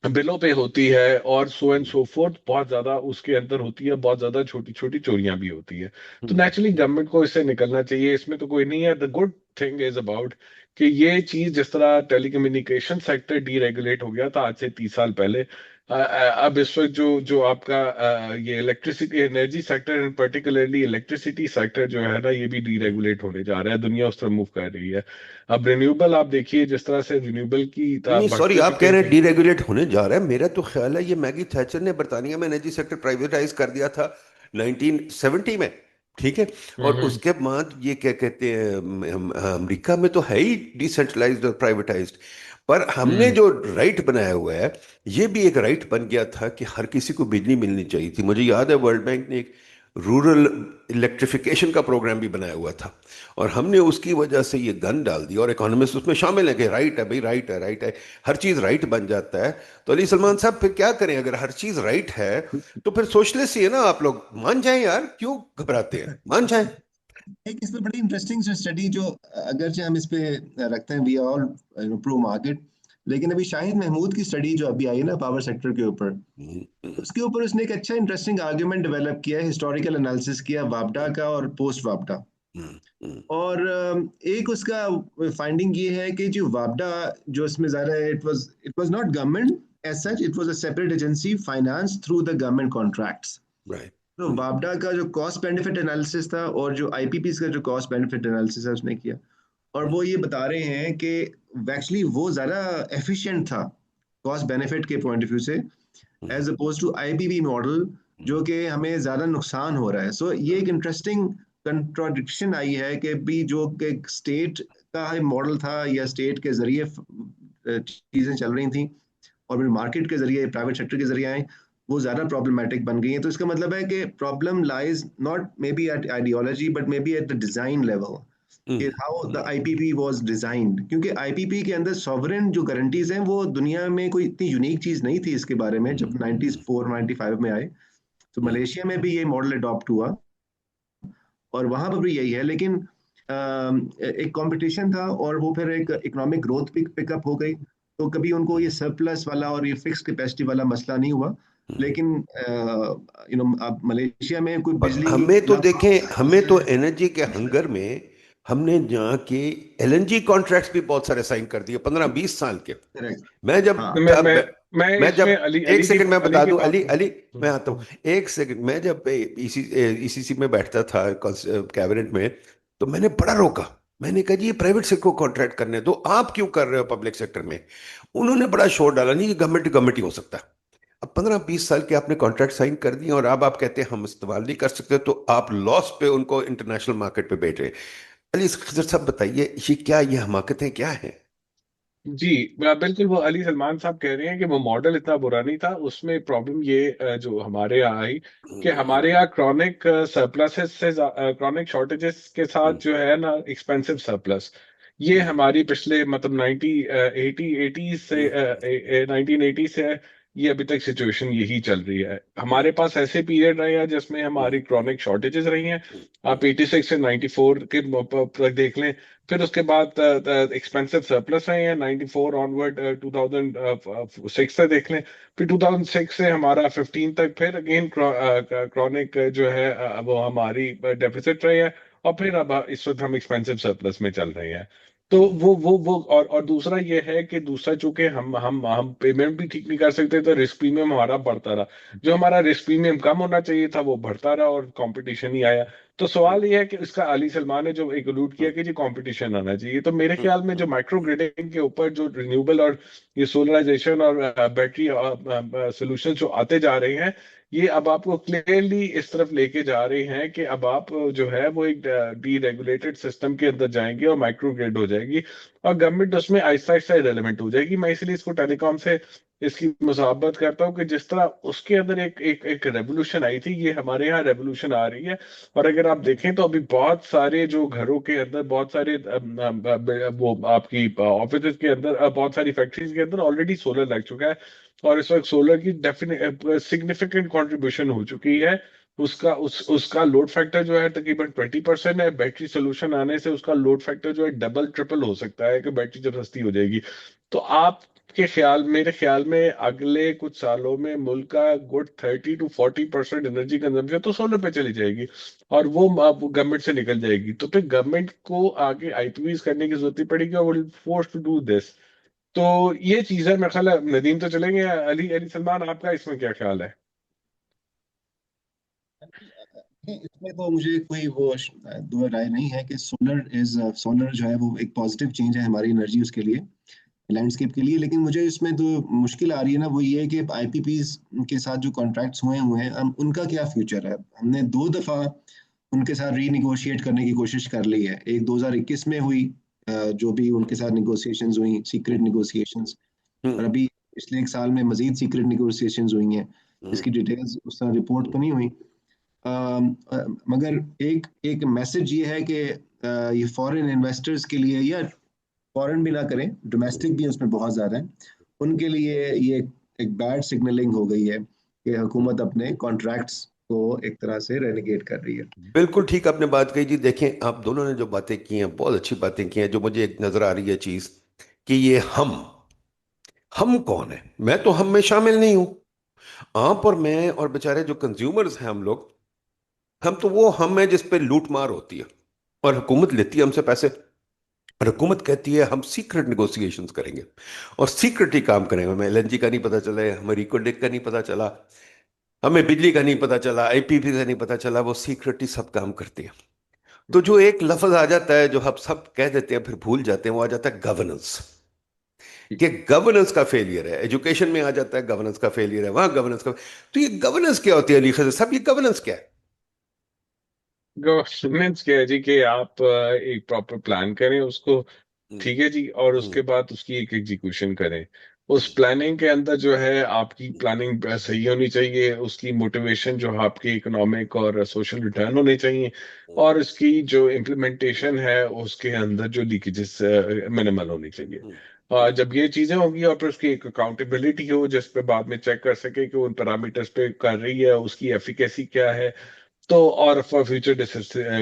बिलों पे होती है, और सो एंड सो फोर्थ, बहुत ज्यादा उसके अंदर होती है, बहुत ज्यादा छोटी छोटी चोरियां भी होती है। तो नेचुरली गवर्नमेंट को इससे निकलना चाहिए, इसमें तो कोई नहीं है। The good thing is about कि ये चीज, जिस तरह टेलीकम्युनिकेशन सेक्टर डीरेगुलेट हो गया था आज से 30 साल पहले, अब इस वक्त जो जो आपका ये electricity energy sector, and particularly electricity sector जो है ना, ये भी डीरेगुलेट होने जा रहा है, दुनिया उस तरफ मूव कर रही है। अब रिन्यूएबल आप देखिए, जिस तरह से रिन्यूएबल की नहीं सॉरी, बढ़ते आप कह रहे हैं फिक्र। डीरेगुलेट होने जा रहा है। मेरा तो ख्याल है ये मैगी थैचर ने बरतानिया में एनर्जी सेक्टर प्राइवेटाइज कर दिया था 1970 में। ठीक है। और हम्म। उसके बाद ये क्या कहते हैं, अमेरिका में तो है ही डिसेंट्रलाइज्ड और प्राइवेटाइज्ड। पर हमने हम्म। जो राइट बनाया हुआ है, ये भी एक राइट बन गया था कि हर किसी को बिजली मिलनी चाहिए थी। मुझे याद है वर्ल्ड बैंक ने एक रूरल इलेक्ट्रिफिकेशन का प्रोग्राम भी बनाया हुआ था, और हमने उसकी वजह से ये गन डाल दी, और इकोनॉमिस्ट उसमें शामिल है कि राइट है भाई, राइट है, राइट है, हर चीज राइट बन जाता है। तो अली सलमान साहब फिर क्या करें? अगर हर चीज राइट है तो फिर सोशलिस्ट ही है ना। आप लोग मान जाएं यार, क्यों घबराते हैं, मान जाएं। एक इस पे बड़ी इंटरेस्टिंग स्टडी जो अगरचे हम इस पे रखते हैं we are all pro market, लेकिन अभी शाहिद महमूद की स्टडी जो अभी आई है ना पावर सेक्टर के ऊपर, उसके ऊपर उसने एक अच्छा इंटरेस्टिंग आर्ग्यूमेंट डेवलप किया है, हिस्टोरिकल एनालिसिस किया वापडा का और पोस्ट वापडा। और एक उसका फाइंडिंग ये है कि जो वापडा जो इसमें ज़्यादा है, it was not government as such, it was a separate agency finance through the government contracts. Right. तो वापडा का जो कॉस्ट बेनिफिट एनालिसिस था और जो आईपीपी का जो कॉस्ट बेनिफिट एनालिसिस है उसने किया, और वो ये बता रहे हैं कि एक्चुअली वो ज़्यादा एफिशिएंट था कॉस्ट बेनिफिट के पॉइंट ऑफ व्यू से, as oppose to IPP model जो कि हमें ज़्यादा नुकसान हो रहा है। सो ये एक इंटरेस्टिंग कंट्रोडिक्शन आई है कि भी जो स्टेट का मॉडल था या स्टेट के जरिए चीज़ें चल रही थी, और फिर मार्केट के जरिए प्राइवेट सेक्टर के जरिए आए, वो ज़्यादा प्रॉब्लमेटिक बन गई है। तो इसका मतलब है कि problem lies not may be at ideology but may be at the design level, कि how the IPP was designed. क्योंकि आईपीपी के अंदर सॉवरेन जो गारंटीज हैं वो दुनिया में कोई इतनी यूनिक चीज़ नहीं थी इसके बारे में जब 94 95 में आए। तो मलेशिया में भी ये मॉडल अडॉप्ट हुआ और वहां पर भी यही है, लेकिन एक कंपटीशन था और वो फिर एक इकोनॉमिक ग्रोथ पिकअप हो गई, तो कभी उनको ये सरप्लस वाला और ये फिक्स कैपेसिटी वाला मसला नहीं हुआ। लेकिन अब मलेशिया में कोई और बिजली हमें तो देखें, हमें तो मसला एनर्जी के हंगर में हमने जहाँ के एलएनजी कॉन्ट्रैक्ट्स भी बहुत सारे साइन कर दिए 15-20 साल के। है। मैं जब हाँ, मैं जब मैं मैं मैं इसमें जब अली एक अली की सेकंड मैं अली बता की दूं, अली बात। अली मैं आता हूँ। एक सेकंड, मैं जब ईसीसी में बैठता था कैबिनेट में, तो मैंने बड़ा रोका। मैंने कहा जी ये प्राइवेट सेक्टर को कॉन्ट्रैक्ट करने दो, आप क्यों कर रहे हो पब्लिक सेक्टर में? उन्होंने बड़ा शोर डाला, नहीं ये गवर्नमेंट गवर्नमेंट ही हो सकता है। अब 15-20 साल के आपने कॉन्ट्रैक्ट साइन कर दिए, और अब आप कहते हैं हम इस्तेमाल नहीं कर सकते, तो आप लॉस पे उनको इंटरनेशनल मार्केट पे बेच रहे हैं। अली खजर साहब बताइए, ये क्या, ये हमाकतें क्या है? जी, बिल्कुल वो अली सलमान साहब कह रहे हैं कि वो मॉडल इतना बुरा नहीं था। उसमें प्रॉब्लम ये जो हमारे यहाँ आई, कि हमारे यहाँ क्रॉनिक सरप्लसेस से, क्रॉनिक शॉर्टेजेस के साथ जो है ना एक्सपेंसिव सरप्लस, ये हमारी पिछले मतलब 80 से 1980 से ये अभी तक सिचुएशन यही चल रही है। हमारे पास ऐसे पीरियड रहे हैं जिसमें हमारी क्रॉनिक शॉर्टेजेस रही हैं। आप 86 से 94 के तक देख लें। फिर उसके बाद एक्सपेंसिव सरप्लस रहे हैं 94 ऑनवर्ड, 2006 से देख लें। फिर 2006 से हमारा 15 तक फिर अगेन क्रॉनिक जो है वो हमारी डेफिसिट रहे हैं। और फिर अब इस वक्त हम एक्सपेंसिव सरप्लस में चल रहे हैं। तो वो और दूसरा ये है कि दूसरा चूंकि हम पेमेंट भी ठीक नहीं कर सकते, तो रिस्क प्रीमियम हमारा बढ़ता रहा। जो हमारा रिस्क प्रीमियम कम होना चाहिए था वो बढ़ता रहा और कंपटीशन ही आया। तो सवाल ये है कि इसका अली सलमान ने जो एक अलूड किया कि जी कंपटीशन आना चाहिए, तो मेरे ख्याल में जो माइक्रो ग्रिडिंग के ऊपर जो रिन्यूएबल और ये सोलराइजेशन और बैटरी सोल्यूशन जो आते जा रहे हैं, ये अब आपको क्लियरली इस तरफ लेके जा रहे हैं कि अब आप जो है वो एक डीरेगुलेटेड सिस्टम के अंदर जाएंगे और माइक्रो ग्रिड हो जाएगी, और गवर्नमेंट उसमें आहिस्ता आहिस्ता रेलेवेंट हो जाएगी। मैं इसलिए इसको टेलीकॉम से इसकी मुसाहबत करता हूँ कि जिस तरह उसके अंदर एक एक एक रेवोल्यूशन आई थी, ये हमारे यहाँ रेवोल्यूशन आ रही है। और अगर आप देखें तो अभी बहुत सारे जो घरों के अंदर बहुत सारे वो आपकी ऑफिस के अंदर बहुत सारी फैक्ट्रीज के अंदर ऑलरेडी सोलर लग चुका है। और इस वक्त सोलर की डेफिनेट सिग्निफिकेंट कंट्रीब्यूशन हो चुकी है। उसका लोड फैक्टर जो है तकरीबन 20% है। बैटरी सोल्यूशन आने से उसका लोड फैक्टर जो है डबल ट्रिपल हो सकता है कि बैटरी जब सस्ती हो जाएगी। तो आपके ख्याल मेरे ख्याल में अगले कुछ सालों में मुल्क का गुड 30 to 40% एनर्जी कंजम्पशन तो सोलर पे चली जाएगी, और वो गवर्नमेंट से निकल जाएगी। तो फिर गवर्नमेंट को आगे आईपीवीज करने की जरूरत ही पड़ेगी और will force to do this. तो ये चीज है। मेरे ख्याल है नदीम तो चलेंगे, अली अली सलमान आपका इसमें क्या ख्याल है? इसमें तो मुझे कोई वो दो राय नहीं है कि सोलर जो है वो एक पॉजिटिव चेंज है हमारी एनर्जी उसके लिए, लैंडस्केप के लिए। लेकिन मुझे इसमें तो मुश्किल आ रही है ना, वो ये है कि आईपीपीज के साथ जो कॉन्ट्रैक्ट्स हुए हुए हैं उनका क्या फ्यूचर है। हमने 2 दफा उनके साथ रीनिगोशिएट करने की कोशिश कर ली है। एक 2021 में हुई, जो भी उनके साथ निगोशिएशंस हुई, सीक्रेट निगोशिएशंस। और हम्म। अभी पिछले एक साल में मजीद सीक्रेट निगोशिएशंस हुई हैं। हम्म। इसकी डिटेल्स उस तरह रिपोर्ट तो नहीं हुई। मगर एक एक मैसेज ये है कि ये फॉरेन इन्वेस्टर्स के लिए, या फॉरेन भी ना करें, डोमेस्टिक भी उसमें बहुत ज़्यादा है, उनके लिए ये एक बैड सिग्नलिंग हो गई है कि हुकूमत अपने कॉन्ट्रैक्ट्स को एक तरह से रेनिगेट कर रही है। बिल्कुल ठीक आपने बात कही जी। देखें, आप दोनों ने जो बातें की हैं बहुत अच्छी बातें की हैं। जो मुझे एक नजर आ रही है चीज कि ये हम कौन है? मैं तो हम में शामिल नहीं हूं। आप और मैं और बेचारे जो कंज्यूमर्स हैं हम लोग, हम तो वो हम है जिस पे लूट मार होती है और हुकूमत लेती है हमसे पैसे। और हुकूमत कहती है हम सीक्रेट निगोशिएशंस करेंगे और सीक्रेट ही काम करेंगे। हमें एलएनजी का नहीं पता चला, हमें रिकोडेक का नहीं पता चला, हमें बिजली का नहीं पता चला, आईपीपी का नहीं पता चला, वो सीक्रेट ही सब काम करती है। तो जो एक लफ्ज आ जाता है जो हम सब कह देते हैं फिर भूल जाते हैं, वो आ जाता है गवर्नेंस। कि गवर्नेंस का फेलियर है। एजुकेशन में आ जाता है गवर्नेंस का फेलियर है, वहां गवर्नेंस का। तो ये गवर्नेंस क्या होती है अली खजर साहब? ये गवर्नेंस क्या है? गवर्नेंस क्या है जी कि आप एक प्रॉपर प्लान करें उसको, हम्म। ठीक है जी, और हम्म। उसके बाद उसकी एक एग्जीक्यूशन करें। उस प्लानिंग के अंदर जो है आपकी प्लानिंग सही होनी चाहिए, उसकी मोटिवेशन जो है आपकी इकोनॉमिक और सोशल रिटर्न होने चाहिए, हम्म। और उसकी जो इम्प्लीमेंटेशन है उसके अंदर जो लीकेजेस मिनिमल होनी चाहिए। हम्म। हम्म। जब ये चीजें होंगी और फिर उसकी एक अकाउंटेबिलिटी हो जिस पे बाद में चेक कर सके कि उन पैरामीटर्स पे कर रही है, उसकी एफिकेसी क्या है, तो और फॉर फ्यूचर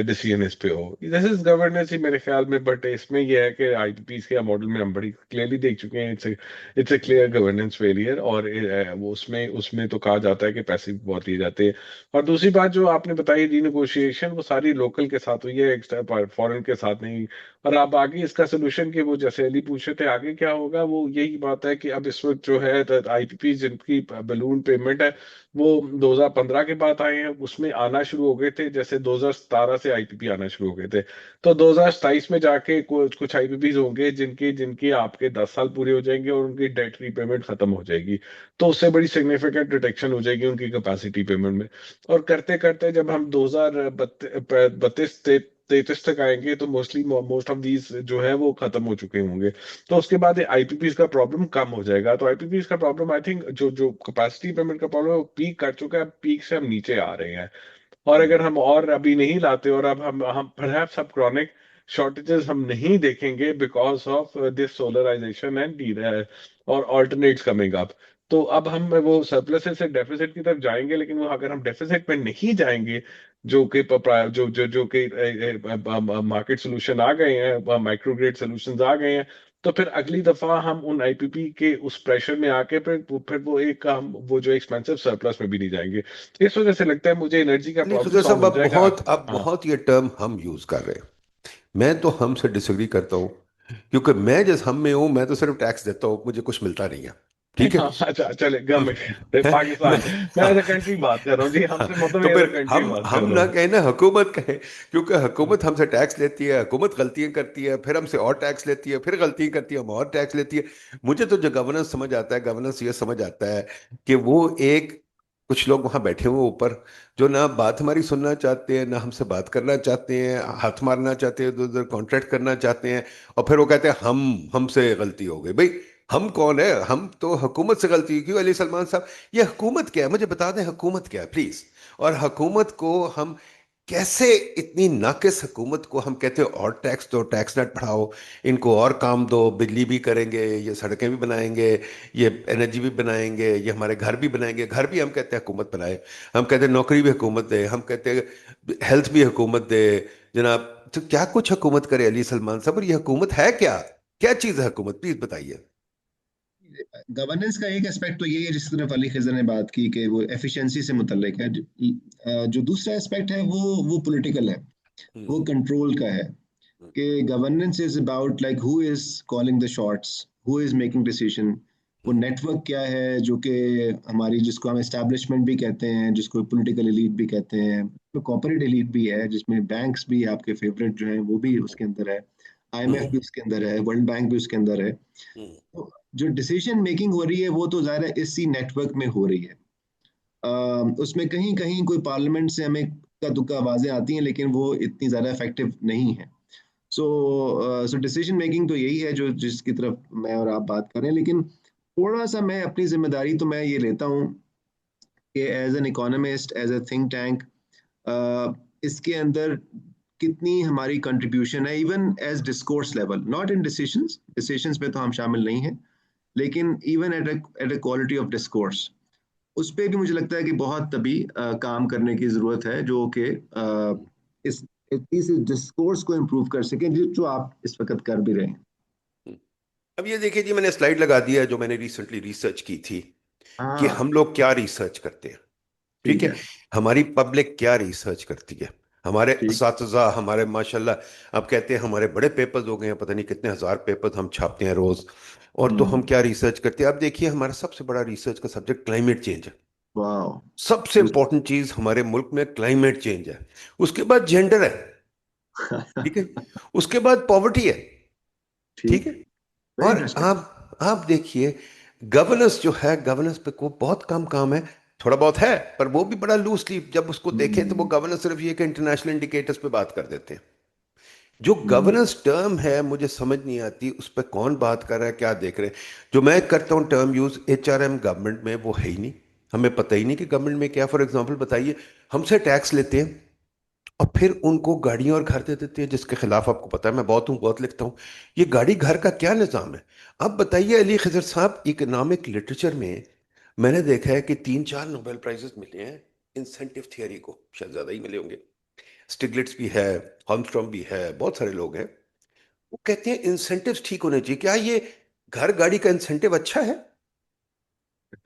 डिसीजन इस पे हो। दिस इज गवर्नेंस ही मेरे ख्याल में। बट इसमें यह है कि आईपीपीस के मॉडल में हम बड़ी क्लियरली देख चुके हैं it's a clear governance failure. और वो उसमें उसमें तो कहा जाता है कि पैसे भी बहुत दिए जाते हैं। और दूसरी बात जो आपने बताई रीनेगोशिएशन, वो सारी लोकल के साथ हुई है, फॉरेन के साथ नहीं। और अब आगे इसका सोल्यूशन कि वो जैसे अली पूछ रहे थे आगे क्या होगा, वो यही बात है कि अब इस वक्त जो है आईपीपी जिनकी बलून पेमेंट है वो 2015 के बाद आए हैं, उसमें आना शुरू हो गए थे। जैसे 2017 से आईपीपी आना शुरू हो गए थे, तो 2027 में जाके कुछ कुछ आईपीपीज होंगे जिनके जिनके आपके 10 साल पूरे हो जाएंगे और उनकी डेट रीपेमेंट खत्म हो जाएगी। तो उससे बड़ी सिग्निफिकेंट रिडक्शन हो जाएगी उनकी कैपेसिटी पेमेंट में। और करते करते जब हम 2032 33 तक आएंगे तो मोस्ट ऑफ दीज जो है वो खत्म हो चुके होंगे। तो उसके बाद आईपीपीज का प्रॉब्लम कम हो जाएगा। तो आईपीपीज का प्रॉब्लम आई थिंक जो जो कैपेसिटी पेमेंट का प्रॉब्लम है वो पीक कर चुका है, पीक से हम नीचे आ रहे हैं। और अगर हम और अभी नहीं लाते और अब हम परहैप्स अब क्रॉनिक शॉर्टेजेस हम नहीं देखेंगे because of this solarization and और ऑल्टरनेट्स कमिंग अप। तो अब हम वो सरप्लस से डेफिसिट की तरफ जाएंगे, लेकिन वो अगर हम डेफिसिट में नहीं जाएंगे, जो कि जो जो जो कि मार्केट सोल्यूशन आ गए हैं, माइक्रोग्रेड सोल्यूशंस आ गए हैं, तो फिर अगली दफा हम उन आईपीपी के उस प्रेशर में आके फिर वो एक हम वो जो एक्सपेंसिव सरप्लस में भी नहीं जाएंगे। इस वजह से लगता है मुझे एनर्जी का अली प्रॉब्लम खजर सॉल्व साहब, हो जाएगा। आप हाँ। बहुत ये टर्म हम यूज कर रहे हैं। मैं तो हम से डिसएग्री करता हूँ, क्योंकि मैं जिस हम में हूँ, मैं तो सिर्फ टैक्स देता हूँ, मुझे कुछ मिलता नहीं है। ठीक है। हाँ, अच्छा चले गवर्नमेंट मैं पाकिस्तान। मैं एज अ हाँ, कंट्री बात कर रहा हूँ जी, हाँ, हमसे मतलब तो एज अ फिर कंट्री बात कर हम रहा ना हूँ। कहें ना हुकूमत कहे, क्योंकि हुकूमत हमसे टैक्स लेती है, हुकूमत गलतियां करती है, फिर हमसे और टैक्स लेती है, फिर गलतियां करती है, हम और टैक्स लेती है। मुझे तो जो गवर्नेंस समझ आता है, गवर्नेंस ये समझ आता है कि वो एक, कुछ लोग वहां बैठे हुए ऊपर, जो ना बात हमारी सुनना चाहते हैं, ना हमसे बात करना चाहते हैं, हाथ मारना चाहते हैं, इधर उधर कॉन्ट्रैक्ट करना चाहते हैं। और फिर वो कहते हैं हमसे गलती हो गई। भाई, हम कौन है? हम तो हुकूमत से गलती हुई। क्यों अली सलमान साहब, ये हुकूमत क्या है? मुझे बता दें हुकूमत क्या है प्लीज। और हुकूमत को हम कैसे, इतनी नाकिस हुकूमत को हम कहते हैं और टैक्स दो, टैक्स नेट बढ़ाओ, इनको और काम दो, बिजली भी करेंगे, ये सड़कें भी बनाएंगे, ये एनर्जी भी बनाएंगे, ये हमारे घर भी बनाएंगे। घर भी हम कहते हैं हुकूमत बनाए, हम कहते हैं नौकरी भी हुकूमत दे, हम कहते हैं हेल्थ भी हुकूमत दे। जनाब, तो क्या कुछ हुकूमत करे अली सलमान साहब? और ये हुकूमत है क्या? क्या चीज़ है हुकूमत, प्लीज बताइए। गवर्नेंस का एक एस्पेक्ट तो यही है जिस तरफ अली खिजर ने बात की कि वो एफिशिएंसी से मुतल्लिक है। जो दूसरा एस्पेक्ट है वो पॉलिटिकल है, हम्म। वो कंट्रोल का है। कि governance is about like who is calling the shots, who is making decision. वो हम्म। नेटवर्क क्या है जो कि हमारी, जिसको हम एस्टैब्लिशमेंट भी कहते हैं, जिसको पॉलिटिकल एलीट भी कहते हैं, तो कॉर्पोरेट एलीट भी है, जिसमें बैंक्स भी आपके फेवरेट जो हैं वो भी उसके अंदर है, आईएमएफ हम्म। भी उसके अंदर है, वर्ल्ड बैंक भी उसके अंदर है। हम्म। तो जो डिसीजन मेकिंग हो रही है वो तो ज़ाहिर है इसी नेटवर्क में हो रही है। उसमें कहीं कहीं कोई पार्लियामेंट से हमें का दुक्का आवाजें आती हैं, लेकिन वो इतनी ज़्यादा इफेक्टिव नहीं है। सो डिसीजन मेकिंग तो यही है जो जिसकी तरफ मैं और आप बात कर रहे हैं। लेकिन थोड़ा सा मैं अपनी जिम्मेदारी तो मैं ये लेता हूँ कि as an economist, as a think tank, इसके अंदर कितनी हमारी कंट्रीब्यूशन है, even as discourse level, not in decisions, decisions पे तो हम शामिल नहीं हैं, लेकिन even at a quality of discourse, उस पे भी मुझे लगता है कि बहुत तभी काम करने की जरूरत है, जो कि इस इस डिस्कोर्स को इम्प्रूव कर सकें, जो आप इस वक्त कर भी रहे हैं। हम्म। अब ये देखिए जी, मैंने स्लाइड लगा दिया है जो मैंने रिसेंटली रिसर्च की थी, कि हाँ, हम लोग क्या रिसर्च करते हैं। ठीक ठीक है। है। हमारी पब्लिक क्या रिसर्च करती है। हमारे ठीक। असातिज़ा, हमारे माशाल्लाह, आप कहते हैं हमारे बड़े पेपर्स हो गए हैं, पता नहीं कितने हजार पेपर्स हम छापते हैं रोज। और तो हम हम्म। क्या रिसर्च करते हैं? अब देखिए, हमारा सबसे बड़ा रिसर्च का सब्जेक्ट क्लाइमेट चेंज है। वाह। सबसे इंपॉर्टेंट चीज हमारे मुल्क में क्लाइमेट चेंज है। उसके बाद जेंडर है। ठीक है। उसके बाद पॉवर्टी है। ठीक ठीक। है। वेरी और इंटरेस्टिंग। आप देखिए, गवर्नेंस जो है, गवर्नेंस पे को बहुत कम काम है। थोड़ा बहुत है, पर वो भी बड़ा लूजली जब उसको देखें तो वो हम्म। गवर्नेंस सिर्फ ये कि इंटरनेशनल इंडिकेटर्स पे बात कर देते हैं। जो हम्म। गवर्नेंस टर्म है, मुझे समझ नहीं आती उस पर कौन बात कर रहा है, क्या देख रहे हैं। जो मैं करता हूँ टर्म यूज, एचआरएम गवर्नमेंट में वो है ही नहीं। हमें पता ही नहीं कि गवर्नमेंट में क्या। फॉर एग्जांपल बताइए, हमसे टैक्स लेते हैं और फिर उनको गाड़ियां और घर दे देते हैं, जिसके खिलाफ आपको पता है मैं बहुत हूँ, बहुत लिखता हूँ। ये गाड़ी घर का क्या निज़ाम है? अब बताइए अली खजर साहब, इकोनॉमिक लिटरेचर में मैंने देखा है कि 3-4 नोबेल प्राइजेस मिले हैं इंसेंटिव थियरी को, शायद ज्यादा ही मिले होंगे। स्टिग्लिट्स भी है, हॉर्मस्ट्रॉम भी है, बहुत सारे लोग हैं। वो कहते हैं इंसेंटिव्स ठीक होने चाहिए। क्या ये घर गाड़ी का इंसेंटिव अच्छा है?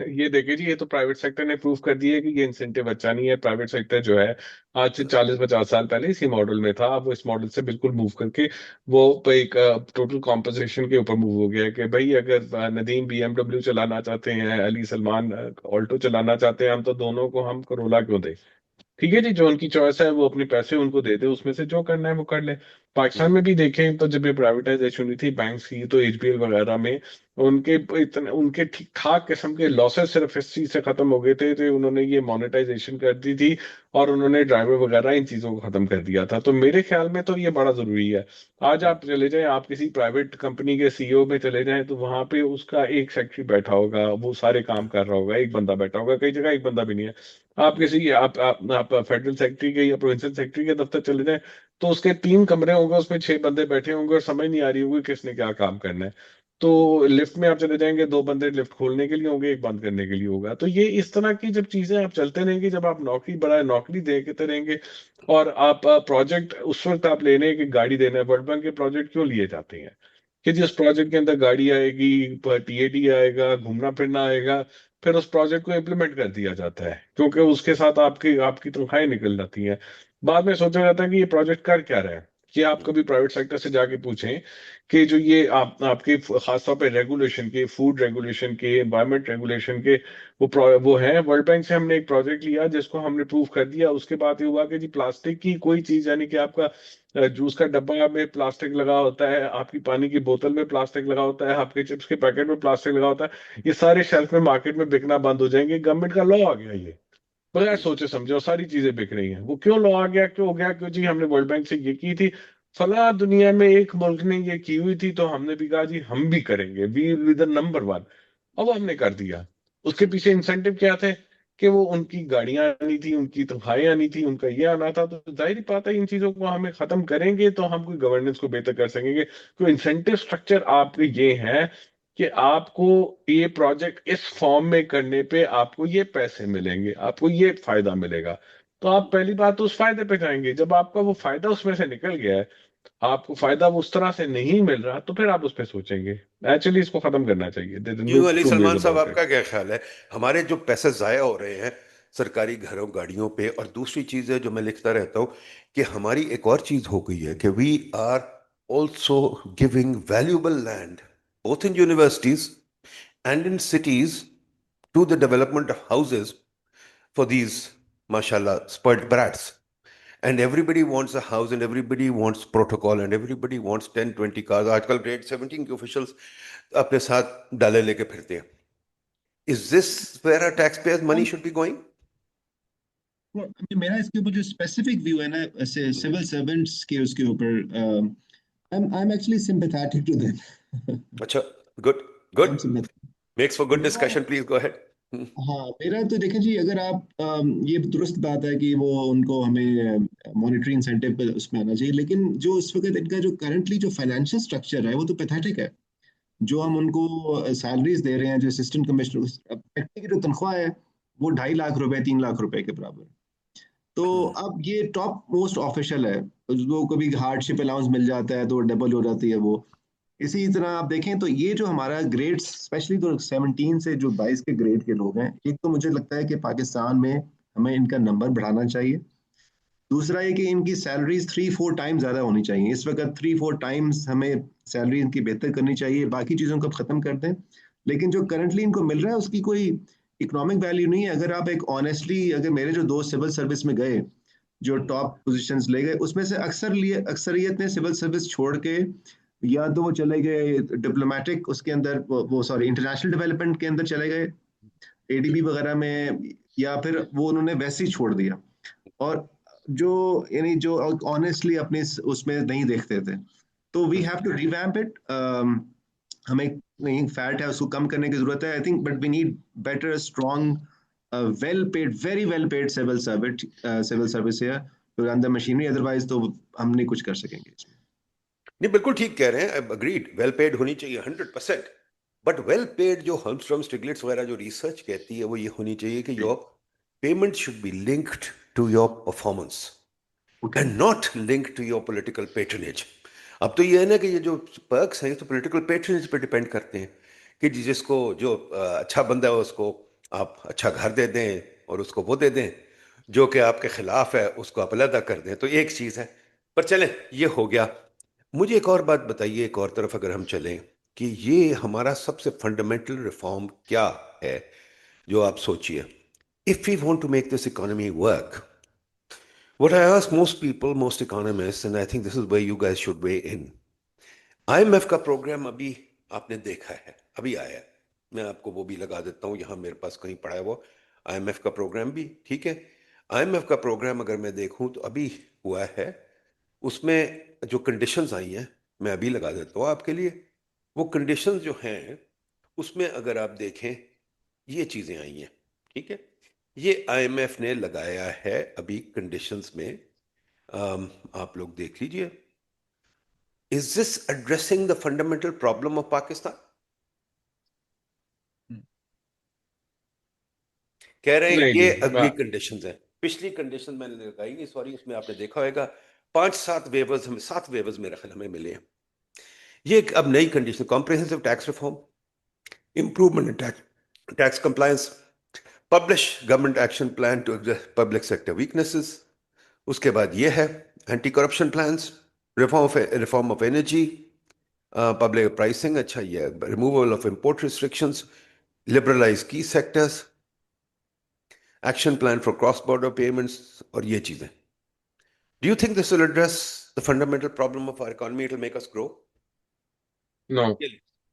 ये देखिए जी, ये तो प्राइवेट सेक्टर ने प्रूव कर दिया है कि ये इंसेंटिव अच्छा नहीं है। प्राइवेट सेक्टर जो है आज से 40-50 साल पहले इसी मॉडल में था, अब वो इस मॉडल से बिल्कुल मूव करके वो एक टोटल कॉम्पोजिशन के ऊपर मूव हो गया है कि भाई अगर नदीम बीएमडब्ल्यू चलाना चाहते हैं, अली सलमान ऑल्टो चलाना चाहते हैं, हम तो दोनों को हम करोला क्यों दें। ठीक है जी, जो उनकी चॉइस है वो अपने पैसे उनको दे दे, उसमें से जो करना है वो कर ले। पाकिस्तान हम्म। में भी देखें तो जब ये प्राइवेटाइजेशन हुई थी बैंक्स की, तो एचबीएल वगैरह में उनके इतने उनके ठीक ठाक किस्म के लॉसेस सिर्फ इस चीज से खत्म हो गए थे, तो उन्होंने ये मोनेटाइजेशन कर दी थी और उन्होंने ड्राइवर वगैरह इन चीजों को खत्म कर दिया था। तो मेरे ख्याल में तो ये बड़ा जरूरी है। आज हम्म। आप चले जाएं, आप किसी प्राइवेट कंपनी के सीईओ में चले जाएं, तो वहां पे उसका एक सेक्रेटरी बैठा होगा, वो सारे काम कर रहा होगा, एक बंदा बैठा होगा, कई जगह एक बंदा भी नहीं है। आप किसी आप फेडरल सेक्रेटरी के या प्रोविंशियल सेक्रेटरी के दफ्तर चले जाएं, तो उसके 3 कमरे होंगे, उसमें 6 बंदे बैठे होंगे और समझ नहीं आ रही होगी किसने क्या काम करना है। तो लिफ्ट में आप चले जाएंगे, 2 बंदे लिफ्ट खोलने के लिए होंगे, एक बंद करने के लिए होगा। तो ये इस तरह की जब चीजें आप चलते रहेंगे, जब आप नौकरी बड़ा नौकरी देखते रहेंगे और आप प्रोजेक्ट उस वक्त आप लेने की गाड़ी देना है, वर्ल्ड बैंक के प्रोजेक्ट क्यों लिए जाते हैं? कि जी उस प्रोजेक्ट के अंदर गाड़ी आएगी, टीएडी आएगा, घूमना फिरना आएगा, फिर उस प्रोजेक्ट को इम्प्लीमेंट कर दिया जाता है, क्योंकि उसके साथ आपकी आपकी तनख्वाहें निकल जाती हैं। बाद में सोचा जाता है कि ये प्रोजेक्ट कर क्या रहा है। कि आप कभी प्राइवेट सेक्टर से जाके पूछें कि जो ये आपके खासतौर पे रेगुलेशन के, फूड रेगुलेशन के, एनवायरमेंट रेगुलेशन के, वो है, वर्ल्ड बैंक से हमने एक प्रोजेक्ट लिया जिसको हमने प्रूव कर दिया। उसके बाद ये हुआ कि जी प्लास्टिक की कोई चीज, यानी कि आपका जूस का डब्बा में प्लास्टिक लगा होता है, आपकी पानी की बोतल में प्लास्टिक लगा होता है, आपके चिप्स के पैकेट में प्लास्टिक लगा होता है, ये सारे शेल्फ में मार्केट में बिकना बंद हो जाएंगे। गवर्नमेंट का लॉ आ गया ये, बगैर सोचे समझे, और सारी चीजें बिक रही हैं। वो क्यों लॉ आ गया, क्यों हो गया? क्यों जी हमने वर्ल्ड बैंक से ये की थी, फला दुनिया में एक मुल्क ने ये की हुई थी, तो हमने भी कहा जी हम भी करेंगे, we with the number one. अब वो हमने कर दिया। उसके पीछे इंसेंटिव क्या थे? कि वो उनकी गाड़ियां आनी थी, उनकी तनख्वाहें आनी थी, उनका ये आना था। तो जाहिर ही बात है, इन चीजों को हमें खत्म करेंगे तो हम कोई गवर्नेंस को बेहतर कर सकेंगे। तो इंसेंटिव स्ट्रक्चर आपके ये है कि आपको ये प्रोजेक्ट इस फॉर्म में करने पे आपको ये पैसे मिलेंगे, आपको ये फायदा मिलेगा। तो आप पहली बात तो उस फायदे पे जाएंगे। जब आपका वो फायदा उसमें से निकल गया है, आपको फायदा वो उस तरह से नहीं मिल रहा, तो फिर आप उस पर सोचेंगे। एक्चुअली इसको खत्म करना चाहिए। क्यों अली टू वेज सलमान साहब, अबाउट आपका इट। क्या ख्याल है? हमारे जो पैसे जाया हो रहे हैं सरकारी घरों गाड़ियों पे, और दूसरी चीज है जो मैं लिखता रहता हूँ कि हमारी एक और चीज हो गई है कि we are also giving valuable land both in universities and in cities to the development of houses for these, mashallah, spoiled brats. And everybody wants a house and everybody wants protocol and everybody wants 10-20 cars. आजकल grade 17 के officials अपने साथ डाले लेके फिरते हैं. Is this where our taxpayers' money should be going? मेरा इसके ऊपर जो स्पेसिफिक व्यू है ना सिविल सर्वेंट्स के, उसके ऊपर I'm actually sympathetic to them. अच्छा, good, good. I'm sympathetic. Makes for good मेरा discussion. Please go ahead. हाँ, मेरा तो देखें जी, अगर आप ये दुरुस्त बात है कि वो उनको हमें मॉनेटरी इंसेंटिव पे उसमें आना चाहिए, लेकिन जो इस वक्त इनका जो करंटली जो फाइनेंशियल स्ट्रक्चर है वो तो पैथेटिक है। जो हम उनको सैलरीज दे रहे हैं, जो असिस्टेंट कमिश्नर की जो तनख्वाह है वो 2.5 लाख रुपए 3 लाख रुपए के बराबर। तो अब ये टॉप मोस्ट ऑफिशियल है, उसको कभी हार्डशिप अलाउंस मिल जाता है तो डबल हो जाती है वो। इसी तरह आप देखें तो ये जो हमारा ग्रेड्स, स्पेशली जो 17 से जो 22 के ग्रेड के लोग हैं, एक तो मुझे लगता है कि पाकिस्तान में हमें इनका नंबर बढ़ाना चाहिए। दूसरा ये कि इनकी सैलरीज 3-4 टाइम ज़्यादा होनी चाहिए। इस वक्त 3-4 टाइम्स हमें सैलरी इनकी बेहतर करनी चाहिए। बाकी चीज़ों को ख़त्म कर दें, लेकिन जो करंटली इनको मिल रहा है उसकी कोई इकोनॉमिक वैल्यू नहीं है। अगर आप एक ऑनेस्टली, अगर मेरे जो दोस्त सिविल सर्विस में गए जो टॉप पोजीशंस ले गए, उसमें से अक्सरियत ने सिविल सर्विस छोड़ के या तो वो चले गए डिप्लोमेटिक उसके अंदर, वो सॉरी इंटरनेशनल डेवलपमेंट के अंदर चले गए, एडीबी वगैरह में, या फिर वो उन्होंने वैसे ही छोड़ दिया। और जो यानी जो ऑनेस्टली अपने उसमें नहीं देखते थे, तो we have to revamp it. हमें नहीं, फैट है उसको कम करने की जरूरत है I think, but we need better strong well paid, very well paid civil service है to run the machinery, otherwise तो हम नहीं कुछ कर सकेंगे इसमें। नहीं, बिल्कुल ठीक कह रहे हैं, अग्रीड, वेल पेड होनी चाहिए 100%। बट वेल पेड जो हर्मस्ट्रॉम स्टिग्लिट्स वगैरह जो रिसर्च कहती है वो ये होनी चाहिए कि your payment should be linked to your performance and not linked to your political patronage. अब तो ये है ना कि ये जो पर्क्स हैं ये तो पॉलिटिकल पेट्रनेज पे डिपेंड करते हैं कि जिसको जो अच्छा बंदा है उसको आप अच्छा घर दे दें और उसको वो दे दें, जो कि आपके खिलाफ है उसको आप अलहदा कर दें, तो एक चीज़ है। पर चलें, ये हो गया। मुझे एक और बात बताइए, एक और तरफ अगर हम चलें कि ये हमारा सबसे फंडामेंटल रिफॉर्म क्या है जो आप सोचिए, if we want to make this economy work. What I ask most people, most economist, and I think this is where you guys should weigh in. IMF का प्रोग्राम अभी आपने देखा है, अभी आया है, मैं आपको वो भी लगा देता हूँ यहाँ मेरे पास कहीं पड़ा है वो आईएमएफ का प्रोग्राम भी, ठीक है। आईएमएफ का प्रोग्राम अगर मैं देखूं तो अभी हुआ है, उसमें जो कंडीशंस आई हैं मैं अभी लगा देता हूँ आपके लिए। वो कंडीशंस जो हैं उसमें अगर आप देखें ये चीज़ें आई हैं, ठीक है। ये आईएमएफ ने लगाया है अभी कंडीशंस में, आप लोग देख लीजिए। Is this addressing the fundamental problem of Pakistan? कह रहे हैं नहीं ये जी, अगली कंडीशंस हैं। पिछली कंडीशन मैंने लगाई नहीं, सॉरी, उसमें आपने देखा होगा 5-7 वेवर्स, हमें 7 वेवर्स मेरे ख्याल में मिले हैं। ये एक अब नई condition, comprehensive tax reform, improvement in tax compliance, publish government action plan to address public sector weaknesses. उसके बाद ये है anti corruption plans, reform of energy, public pricing, अच्छा ये removal of import restrictions, liberalize की sectors, action plan for cross border payments, और ये चीजें। Do you think this will address the fundamental problem of our economy, it will make us grow? No,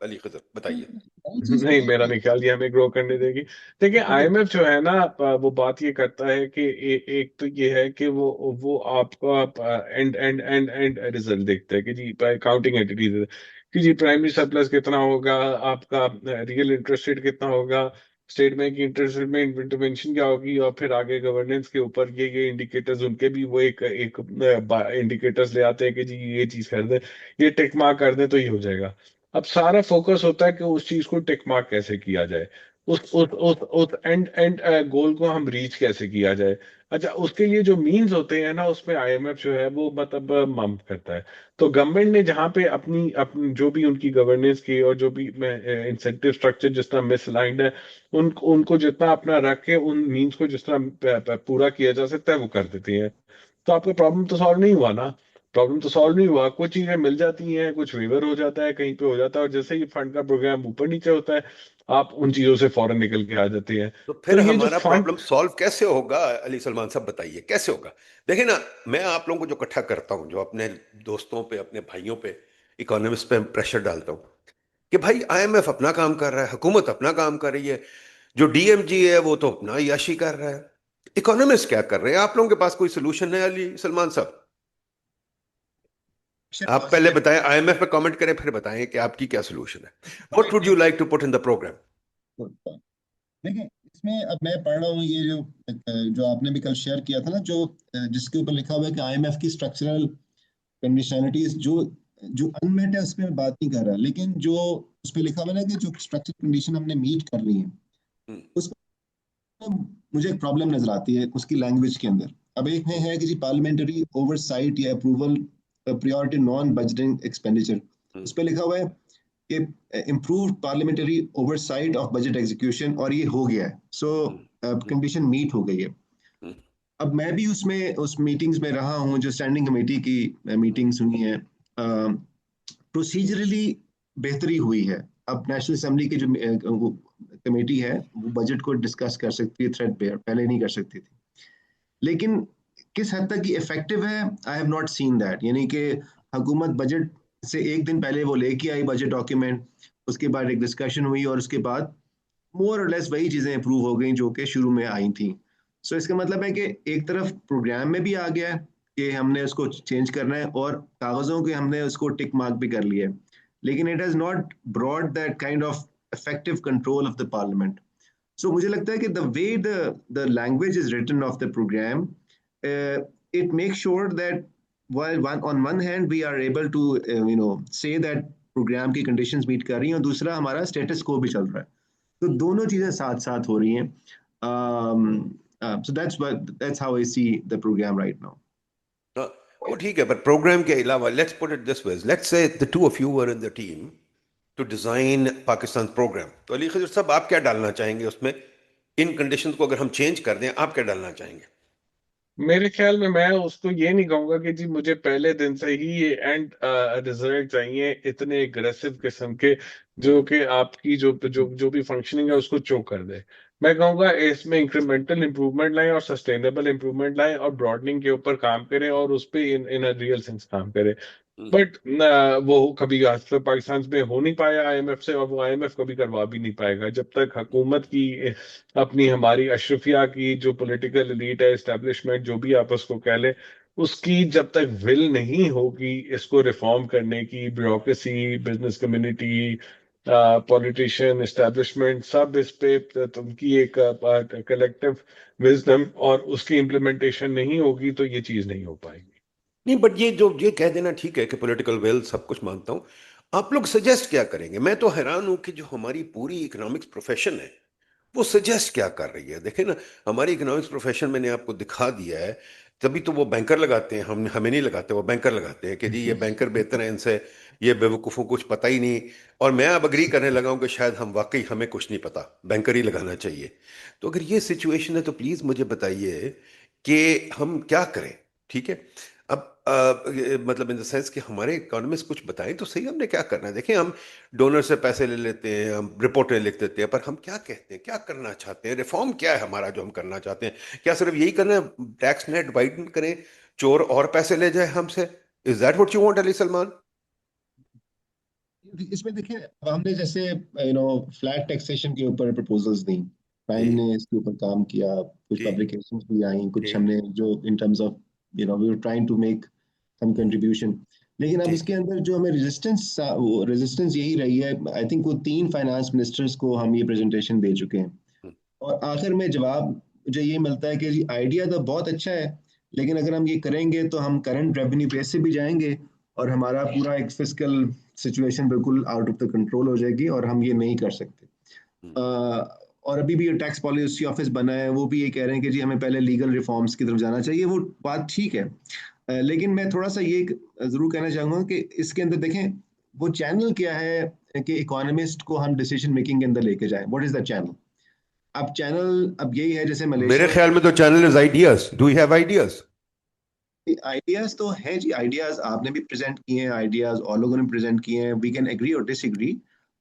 Ali खजर बताइए। वही चीज नहीं, है मेरा कि नहीं ख्याल ये हमें ग्रो करने देगी। देखिए, देखिए आईएमएफ जो है ना, वो बात ये करता है कि एक तो ये है कि वो आपका and and and and result देखता है कि जी काउंटिंग एंटिटीज, कि जी प्राइमरी सरप्लस कितना होगा, आपका रियल इंटरेस्ट रेट कितना होगा, स्टेट बैंक की इंटरेस्ट रेट में इंटरवेंशन क्या होगी, और फिर आगे गवर्नेंस के ऊपर ये इंडिकेटर्स, उनके भी वो एक एक इंडिकेटर्स ले आते हैं कि जी ये चीज कर दें, ये टिक मार्क कर दें तो ये हो जाएगा। अब सारा फोकस होता है कि उस चीज को टिक मार्क कैसे किया जाए, उस एंड एंड गोल को हम रीच कैसे किया जाए। अच्छा, उसके लिए जो मीन्स होते हैं ना, उसमें आईएमएफ जो है वो मतलब मम्प करता है। तो गवर्नमेंट ने जहाँ पे अपनी अपनी जो भी उनकी गवर्नेंस की और जो भी इंसेंटिव स्ट्रक्चर जिस तरह मिसलाइंड है, उनको जितना अपना रख के उन मीन्स को जिस तरह पूरा किया जा सकता है वो कर देती है। तो आपका प्रॉब्लम तो सॉल्व नहीं हुआ ना। प्रॉब्लम तो सॉल्व नहीं हुआ, कुछ चीजें मिल जाती हैं, कुछ वेवर हो जाता है, कहीं पे हो जाता है, और जैसे ही फंड का प्रोग्राम ऊपर नीचे होता है, आप उन चीजों से फौरन निकल के आ जाते हैं। तो तो फिर ये जो हमारा फंड, प्रॉब्लम सॉल्व कैसे होगा? अली सलमान साहब बताइए कैसे होगा। देखिए ना, मैं आप लोगों को जो इकट्ठा करता हूं, जो अपने दोस्तों पे, अपने भाइयों पे, इकोनॉमिस्ट पे प्रेशर डालता हूं कि भाई आईएमएफ अपना काम कर रहा है, हुकूमत अपना काम कर रही है, जो डीएमजी है वो तो अपना याशी कर रहा है, इकोनॉमिस्ट क्या कर रहे हैं? आप लोगों के पास कोई सोल्यूशन है अली सलमान साहब? आप पहले पॉजिटिव बताएं, आईएमएफ पे कमेंट करें, फिर बताएं कि आपकी क्या सोल्यूशन है। What would you like to put in the program? देखिए, इसमें अब मैं पढ़ रहा हूँ ये जो आपने भी कल शेयर किया था ना, जो जिसके ऊपर लिखा हुआ है कि आईएमएफ की स्ट्रक्चरल कंडीशनलिटीज जो जो अनमेट है उस पर मैं बात नहीं कर रहा, लेकिन जो उस पर लिखा हुआ है ना कि जो स्ट्रक्चरल कंडीशन हमने मीट करनी है, हम्म, उस पर मुझे एक प्रॉब्लम नजर आती है उसकी लैंग्वेज के अंदर। अब एक में है कि जी पार्लियामेंट्री ओवरसाइट या approval priority non budgeting expenditure, hmm, उस पर लिखा हुआ है कि improve parliamentary oversight of budget execution, और ये हो गया है। सो हम्म, हम्म, कंडीशन मीट हो गई है। हम्म, अब मैं भी उसमें उस मीटिंग्स में रहा हूँ, जो स्टैंडिंग कमेटी की मीटिंग्स हुई हैं, प्रोसीजरली बेहतरी हुई है। अब नेशनल असेंबली की जो कमेटी है वो बजट को डिस्कस कर सकती है थ्रेड पेयर, पहले नहीं कर सकती थी। लेकिन किस हद तक ये इफेक्टिव है, I have not seen that. यानी कि हुकूमत बजट से एक दिन पहले वो लेके आई बजट डॉक्यूमेंट, उसके बाद एक डिस्कशन हुई, और उसके बाद मोर और लेस वही चीजें अप्रूव हो गई जो कि शुरू में आई थी। सो इसका मतलब है कि एक तरफ प्रोग्राम में भी आ गया है कि हमने उसको चेंज करना है, और कागजों के हमने उसको टिक मार्क भी कर लिया है, लेकिन it has not brought that kind of effective control of the parliament. So मुझे लगता है कि the way the language is written of the program, it makes sure that while on one hand we are able to say that program की conditions meet कर रही हैं, और दूसरा हमारा स्टेटस को भी चल रहा है। तो दोनों चीजें साथ साथ हो रही हैं। So that's how I see the program right now. हाँ, वो ठीक है, पर प्रोग्राम के अलावा let's put it this way, let's say the two of you were in the team to design Pakistan program, तो अली खजर साहब आप क्या डालना चाहेंगे उसमें? इन कंडीशंस को अगर हम चेंज कर दें, आप क्या डालना चाहेंगे? मेरे ख्याल में मैं उसको ये नहीं कहूंगा कि जी मुझे पहले दिन से ही ये एंड रिजल्ट चाहिए इतने एग्रेसिव किस्म के, जो कि आपकी जो जो जो भी फंक्शनिंग है उसको चोक कर दे। मैं कहूंगा इसमें इंक्रीमेंटल इंप्रूवमेंट लाएं और सस्टेनेबल इंप्रूवमेंट लाएं और ब्रॉडनिंग के ऊपर काम करें और उस पे इन अ रियल सेंस काम करें। बट वो कभी आज तक पाकिस्तान में हो नहीं पाया आईएमएफ से, और वो आईएमएफ कभी करवा भी नहीं पाएगा जब तक हुकूमत की अपनी हमारी अशरफिया की जो पॉलिटिकल एलीट है, एस्टेब्लिशमेंट, जो भी आप उसको कह लें, उसकी जब तक विल नहीं होगी इसको रिफॉर्म करने की, bureaucracy, business community, politician, establishment, सब इस पे उनकी एक कलेक्टिव विजडम और उसकी इम्प्लीमेंटेशन नहीं होगी तो ये चीज नहीं हो पाएगी। नहीं, बट ये जो ये कह देना ठीक है कि पॉलिटिकल विल, सब कुछ मानता हूं, आप लोग सजेस्ट क्या करेंगे? मैं तो हैरान हूं कि जो हमारी पूरी इकोनॉमिक्स प्रोफेशन है वो सजेस्ट क्या कर रही है। देखे ना, हमारी इकोनॉमिक्स प्रोफेशन मैंने आपको दिखा दिया है, तभी तो वो बैंकर लगाते हैं, हम हमें नहीं लगाते, वो बैंकर लगाते हैं कि जी ये बैंकर बेहतर है, इनसे ये बेवकूफ़ों को कुछ पता ही नहीं। और मैं अब अग्री करने लगा हूं कि शायद हम वाकई हमें कुछ नहीं पता, बैंकर ही लगाना चाहिए। तो अगर ये सिचुएशन है तो प्लीज़ मुझे बताइए कि हम क्या करें। ठीक है। अब मतलब इन द सेंस कि हमारे इकोनॉमिस्ट कुछ बताएं तो सही, हमने क्या करना है। देखिए, हम डोनर से पैसे ले लेते हैं, हम रिपोर्टें लिख देते हैं, पर हम क्या कहते हैं, क्या करना चाहते हैं, रिफॉर्म क्या है हमारा जो हम करना चाहते हैं। क्या सिर्फ यही करना है, टैक्स नेट वाइडन करें, चोर और पैसे ले जाए हमसे? Is that what you want, Ali Salman? इसमें देखिए, अब हमने जैसे फ्लैट टैक्सेशन के ऊपर प्रपोजल्स दी, जी प्राइम ने इसके ऊपर काम किया, कुछ जी पब्लिकेशंस भी आई, कुछ जी हमने जो in terms of we were trying to make some contribution. लेकिन अब जी। इसके अंदर जो हमें रेजिस्टेंस यही रही है। आई थिंक वो 3 फाइनेंस मिनिस्टर्स को हम ये प्रेजेंटेशन दे चुके हैं, हम्म, और आखिर में जवाब मुझे ये मिलता है कि जी आइडिया तो बहुत अच्छा है, लेकिन अगर हम ये करेंगे तो हम करंट रेवेन्यू बेस से भी जाएंगे, और हमारा पूरा एक फिस्कल सिचुएशन बिल्कुल आउट ऑफ द कंट्रोल हो जाएगी, और हम ये नहीं कर सकते। हम्म। और अभी भी ये टैक्स पॉलिसी ऑफिस बना है, वो भी ये कह रहे हैं कि जी हमें पहले लीगल रिफॉर्म्स की तरफ जाना चाहिए। वो बात ठीक है, लेकिन मैं थोड़ा सा ये जरूर कहना चाहूंगा कि इसके अंदर देखें वो चैनल क्या है कि इकोनॉमिस्ट को हम डिसीजन मेकिंग के अंदर लेके जाएं। What is the channel? अब चैनल अब यही है, जैसे मेरे मलेशिया ख्याल में तो channel is ideas. Do you have ideas? में आइडियाज तो हैं जी, आइडियाज आपने भी प्रेजेंट किए हैं, आइडियाज और लोगों ने प्रेजेंट किए हैं, वी कैन एग्री और disagree.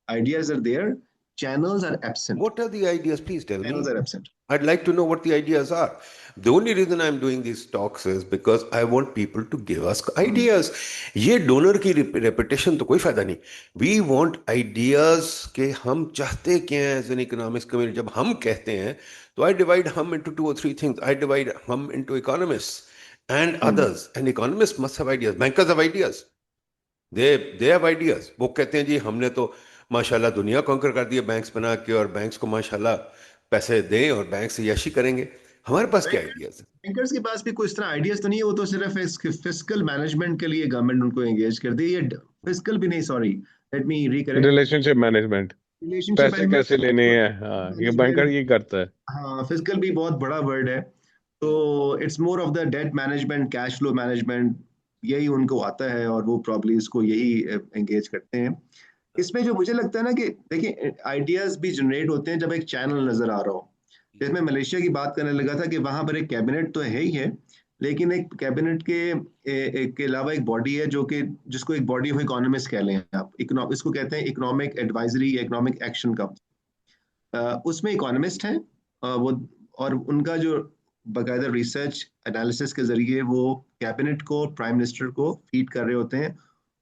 Ideas are there, channels are absent. What are the ideas? Please tell me. Channels are absent. I'd like to know what the ideas are. The only reason I'm doing these talks is because I want people to give us ideas. ये donor की reputation तो कोई फायदा नहीं। We want ideas कि हम चाहते क्या हैं एज एन इकोनॉमिक्स कम्युनिटी। जब हम कहते हैं तो I divide हम into 2 or 3 things. I divide हम into economists and others. And economists must have ideas. Bankers have ideas. They have ideas. वो कहते हैं जी हमने तो माशाल्लाह दुनिया कॉन्कर कर दी है बैंक्स बना के, और बैंक्स को माशाल्लाह पैसे दें और बैंक से यशी करेंगे। हमारे पास क्या आइडियाज? बैंकर्स के पास भी कोई इस तरह आइडियाज तो नहीं है, वो तो सिर्फ फिस्कल मैनेजमेंट के लिए गवर्नमेंट उनको एंगेज कर दी। ये फिस्कल भी नहीं, sorry, let me recorrect, relationship management, relationship पैसे कैसे मैनेजमेंट, लेने हैं, हाँ ये बैंकर ये करता है। हाँ फिजिकल भी बहुत बड़ा वर्ड है। तो it's more of the debt management, cash flow management, यही उनको आता है, और वो प्रॉब्ली इसको यही एंगेज करते हैं। इसमें जो मुझे लगता है ना कि देखिए आइडियाज भी जनरेट होते हैं जब एक चैनल नजर आ रहा हो। जैसे मैं मलेशिया की बात करने लगा था कि वहां पर एक कैबिनेट तो है ही है, लेकिन एक कैबिनेट के अलावा एक बॉडी है जो कि जिसको एक बॉडी ऑफ इकोनॉमिस्ट कह लें आप, इसको कहते हैं इकोनॉमिक एडवाइजरी, इकोनॉमिक एक्शन का। उसमें इकोनॉमिस्ट हैं, वो, और उनका जो बाकायदा रिसर्च एनालिसिस के जरिए वो कैबिनेट को, प्राइम मिनिस्टर को फीड कर रहे होते हैं,